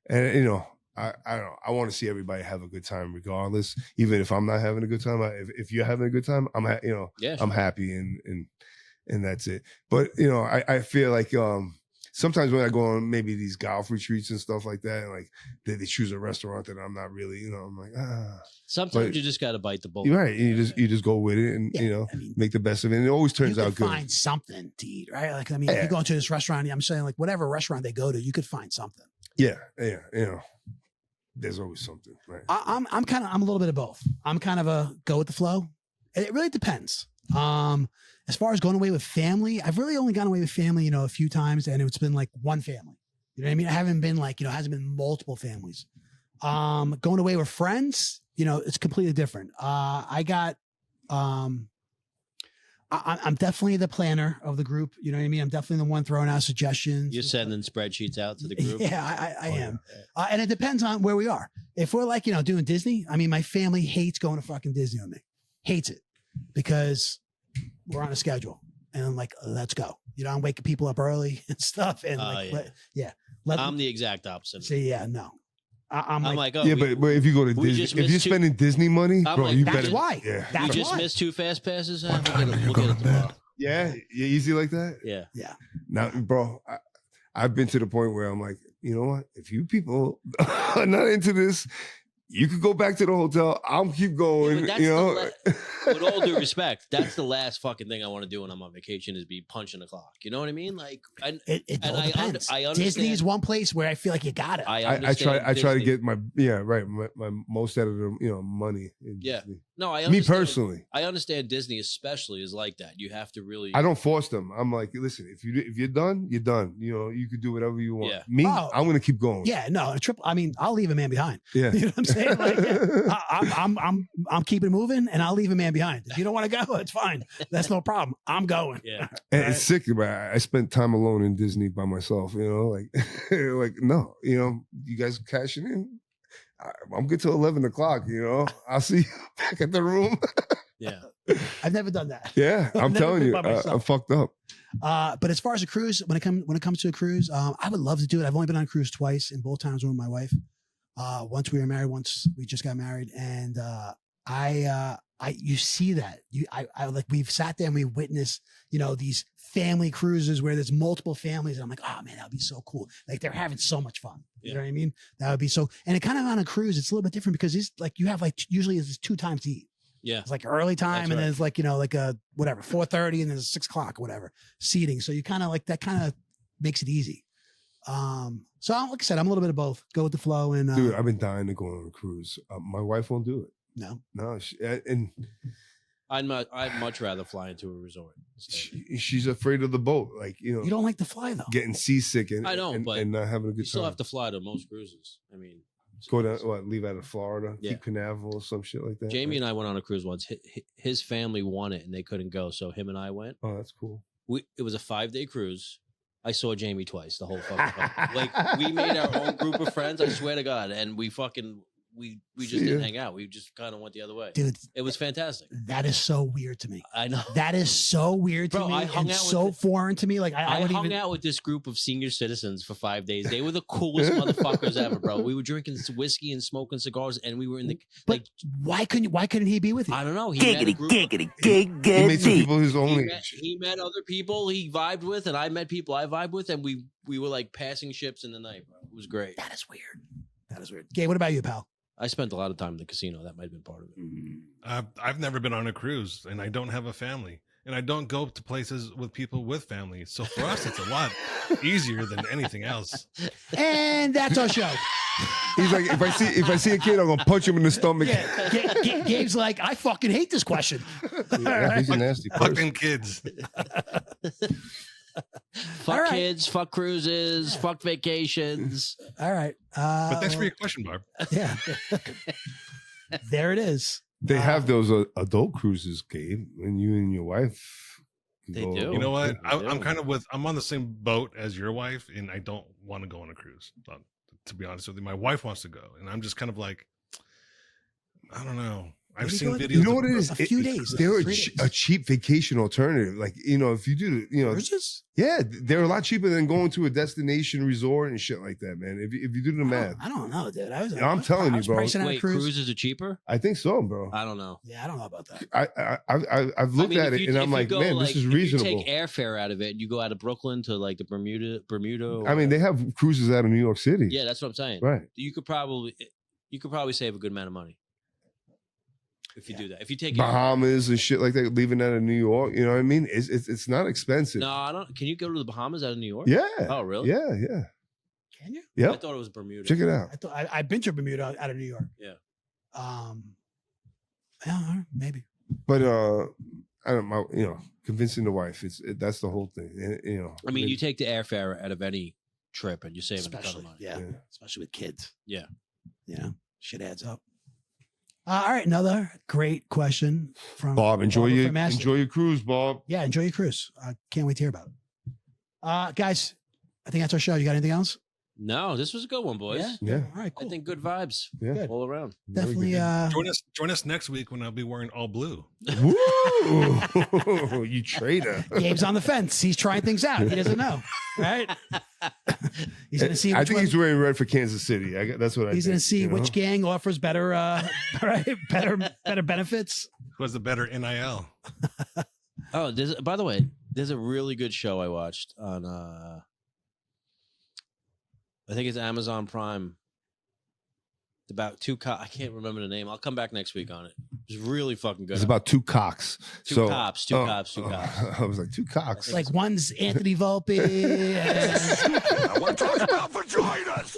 And, you know, I don't know. I want to see everybody have a good time, regardless. Even if I'm not having a good time, if you're having a good time, I'm happy, and that's it. But you know, I feel like sometimes when I go on maybe these golf retreats and stuff like that, and like they choose a restaurant that I'm not really, you know, I'm like Sometimes you just got to bite the bullet. You're right. You just go with it and make the best of it. And it always turns out good. Find something to eat, right? Like if you go into this restaurant, I'm saying like whatever restaurant they go to, you could find something. Yeah, you know. There's always something, right? I'm a little bit of both. I'm kind of a go with the flow. It really depends. As far as going away with family, I've really only gone away with family, you know, a few times, and it's been like one family. You know what I mean? I haven't been like, you know, it hasn't been multiple families. Going away with friends, you know, it's completely different. I'm definitely the planner of the group. You know what I mean? I'm definitely the one throwing out suggestions. You're sending spreadsheets out to the group? Yeah, I am. And it depends on where we are. If we're like, you know, doing Disney, I mean, my family hates going to fucking Disney with me. Hates it because we're on a schedule. And I'm like, let's go. You know, I'm waking people up early and stuff. And I'm the exact opposite. See, yeah, no. I'm like, oh, yeah, but if you go to Disney, if you're spending Disney money, bro, you better. That's why. Yeah. We just missed 2 fast passes. We'll get it tomorrow. Yeah, easy like that. Yeah. Now, bro, I've been to the point where I'm like, you know what? If you people are not into this, you could go back to the hotel. I'll keep going. Yeah, you know, with all due respect, that's the last fucking thing I want to do when I'm on vacation is be punching the clock. You know what I mean? Like, it all depends. I understand. Disney is one place where I feel like you got it. I try to get my most out of the money. Yeah. No, I Me understand. personally, I understand Disney especially is like that. You have to really. I don't force them. I'm like, listen, if you're done, you're done. You know, you could do whatever you want. Yeah. Me, I'm gonna keep going. Yeah, no, a triple. I mean, I'll leave a man behind. Yeah. You know what I'm saying? Like, I'm keeping it moving, and I'll leave a man behind. If you don't want to go, it's fine. That's no problem. I'm going. Yeah. And it's sick, but I spent time alone in Disney by myself. You know, like, like no, you know, you guys cashing in. I'm good till 11 o'clock. You know, I'll see you back at the room. Yeah. I've never done that. Yeah, I'm never telling been you, by myself. I'm fucked up. But as far as a cruise, when it comes to a cruise, I would love to do it. I've only been on a cruise twice, and both times were with my wife. Once we were married, once we just got married, and you see that I like we've sat there and we witnessed, you know, these family cruises where there's multiple families, and I'm like, oh man, that would be so cool. Like they're having so much fun. You know what I mean? That would be so. And it kind of on a cruise, it's a little bit different because it's like you have like usually it's 2 times to eat. Yeah. It's like early time, That's and right. then it's like, you know, like a whatever 4:30, and then 6 o'clock or whatever seating. So you kind of like that kind of makes it easy. So like I said, I'm a little bit of both. Go with the flow. And Dude, I've been dying to go on a cruise. My wife won't do it. No, and I'd much rather fly into a resort. she's afraid of the boat. Like, you know, you don't like to fly though. getting seasick and I know, and, but and not having a You good still time. have to fly to most cruises. I mean, Go down, leave out of Florida, Yeah. Cape Canaveral, or some shit like that. Jamie and I went on a cruise once. His family won it and they couldn't go, so him and I went. Oh, that's cool. It was a 5-day cruise. I saw Jamie twice the whole fucking time. Like we made our own group of friends. I swear to God, and we just didn't hang out. We just kind of went the other way. Dude, it was fantastic. That is so weird to me. I know. That is so weird to Bro, me. I hung and out so with foreign to me. Like I wouldn't hung even out with this group of senior citizens for 5 days. They were the coolest motherfuckers ever, bro. We were drinking whiskey and smoking cigars, and we were in the. But why couldn't he be with you? I don't know. He Giggity, He made some people his own age. He met other people he vibed with, and I met people I vibed with, and we were like passing ships in the night, bro. It was great. That is weird. That is weird. Gabe, what about you, pal? I spent a lot of time in the casino. That might have been part of it. I've never been on a cruise, and I don't have a family, and I don't go to places with people with families. So for us, it's a lot easier than anything else. And that's our show. He's like, if I see a kid, I'm gonna punch him in the stomach. Yeah, Gabe's like, I fucking hate this question. Yeah, he's a nasty person. Fucking kids. Fuck kids, fuck cruises, fuck vacations. All right. But thanks for your question, Barb. Yeah. There it is. They have those adult cruises, Gabe, and you and your wife. They do. You know what? I'm do. kind of I'm on the same boat as your wife, and I don't want to go on a cruise. To be honest with you, my wife wants to go, and I'm just kind of like, I don't know. I've Maybe seen go videos. You know what it is? A few days. They're 3 days. a cheap vacation alternative. Like, you know, if you do, you know, Cruises? yeah, they're a lot cheaper than going to a destination resort and shit like that, man. If you do the math, I don't know, dude. I'm telling you, bro. pricing out a Wait, cruise. cruises are cheaper? I think so, bro. I don't know. Yeah, I don't know about that. I've looked at it and I'm like, man, this is reasonable. If you take airfare out of it, and you go out of Brooklyn to like the Bermuda. I mean, they have cruises out of New York City. Yeah, that's what I'm saying. Right. You could probably save a good amount of money if you do that. If you take Bahamas and shit like that, leaving out of New York, you know what I mean? It's not expensive. No, I don't. Can you go to the Bahamas out of New York? Yeah. Oh, really? Yeah. Can you? Yeah. I thought it was Bermuda. Check it out. I thought I've been to Bermuda out of New York. Yeah. Yeah, maybe. But I don't know. You know, convincing the wife. That's the whole thing. You know. I mean, you take the airfare out of any trip, and you're saving a ton of Especially, money. yeah, especially with kids. Yeah. Yeah, shit adds up. All right, another great question from Bob. Enjoy from Ashley. your cruise, Bob. Yeah, enjoy your cruise. Can't wait to hear about it. Guys, I think that's our show. You got anything else? No, this was a good one, boys. Yeah. All right, cool. I think good vibes. Yeah. Good. All around. Definitely. Join us next week when I'll be wearing all blue. Woo! You traitor. Gabe's on the fence. He's trying things out. He doesn't know, right? He's going to see. I think he's wearing red for Kansas City. That's what He's think, going to see you know? which gang offers better, right? Better benefits. Who has the better NIL? Oh, by the way, there's a really good show I watched on I think it's Amazon Prime. About I can't remember the name. I'll come back next week on it. It's really fucking good. It's about two cocks. Two cops. I was like, two cocks. Like one's Anthony Volpe. And... We're talking about vaginas.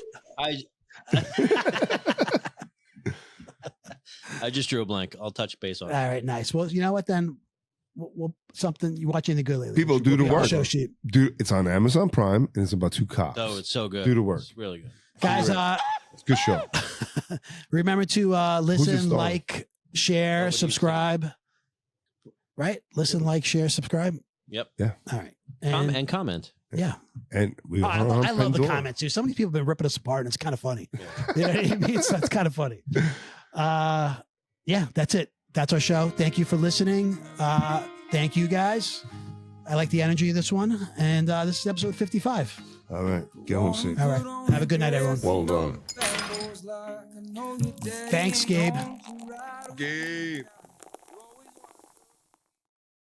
I just drew a blank. I'll touch base on it. All right, nice. Well, you know what then? We'll something you watch anything good lately? People do the work. Show sheet. It's on Amazon Prime and it's about 2 cops. Oh, it's so good. Do the work. It's really good. Guys, it's a good show. Remember to listen, like, share, subscribe. Right? Listen, like, share, subscribe. Yep. Yeah. All right. And comment. Yeah. And we I love the comments too. So many people have been ripping us apart and it's kind of funny. You know what I mean? So it's kind of funny. Yeah, that's it. That's our show. Thank you for listening. Thank you guys. I like the energy of this one. And this is episode 55. All right. Get home safe. All right. Have a good night, everyone. Well done. Thanks, Gabe. Gabe.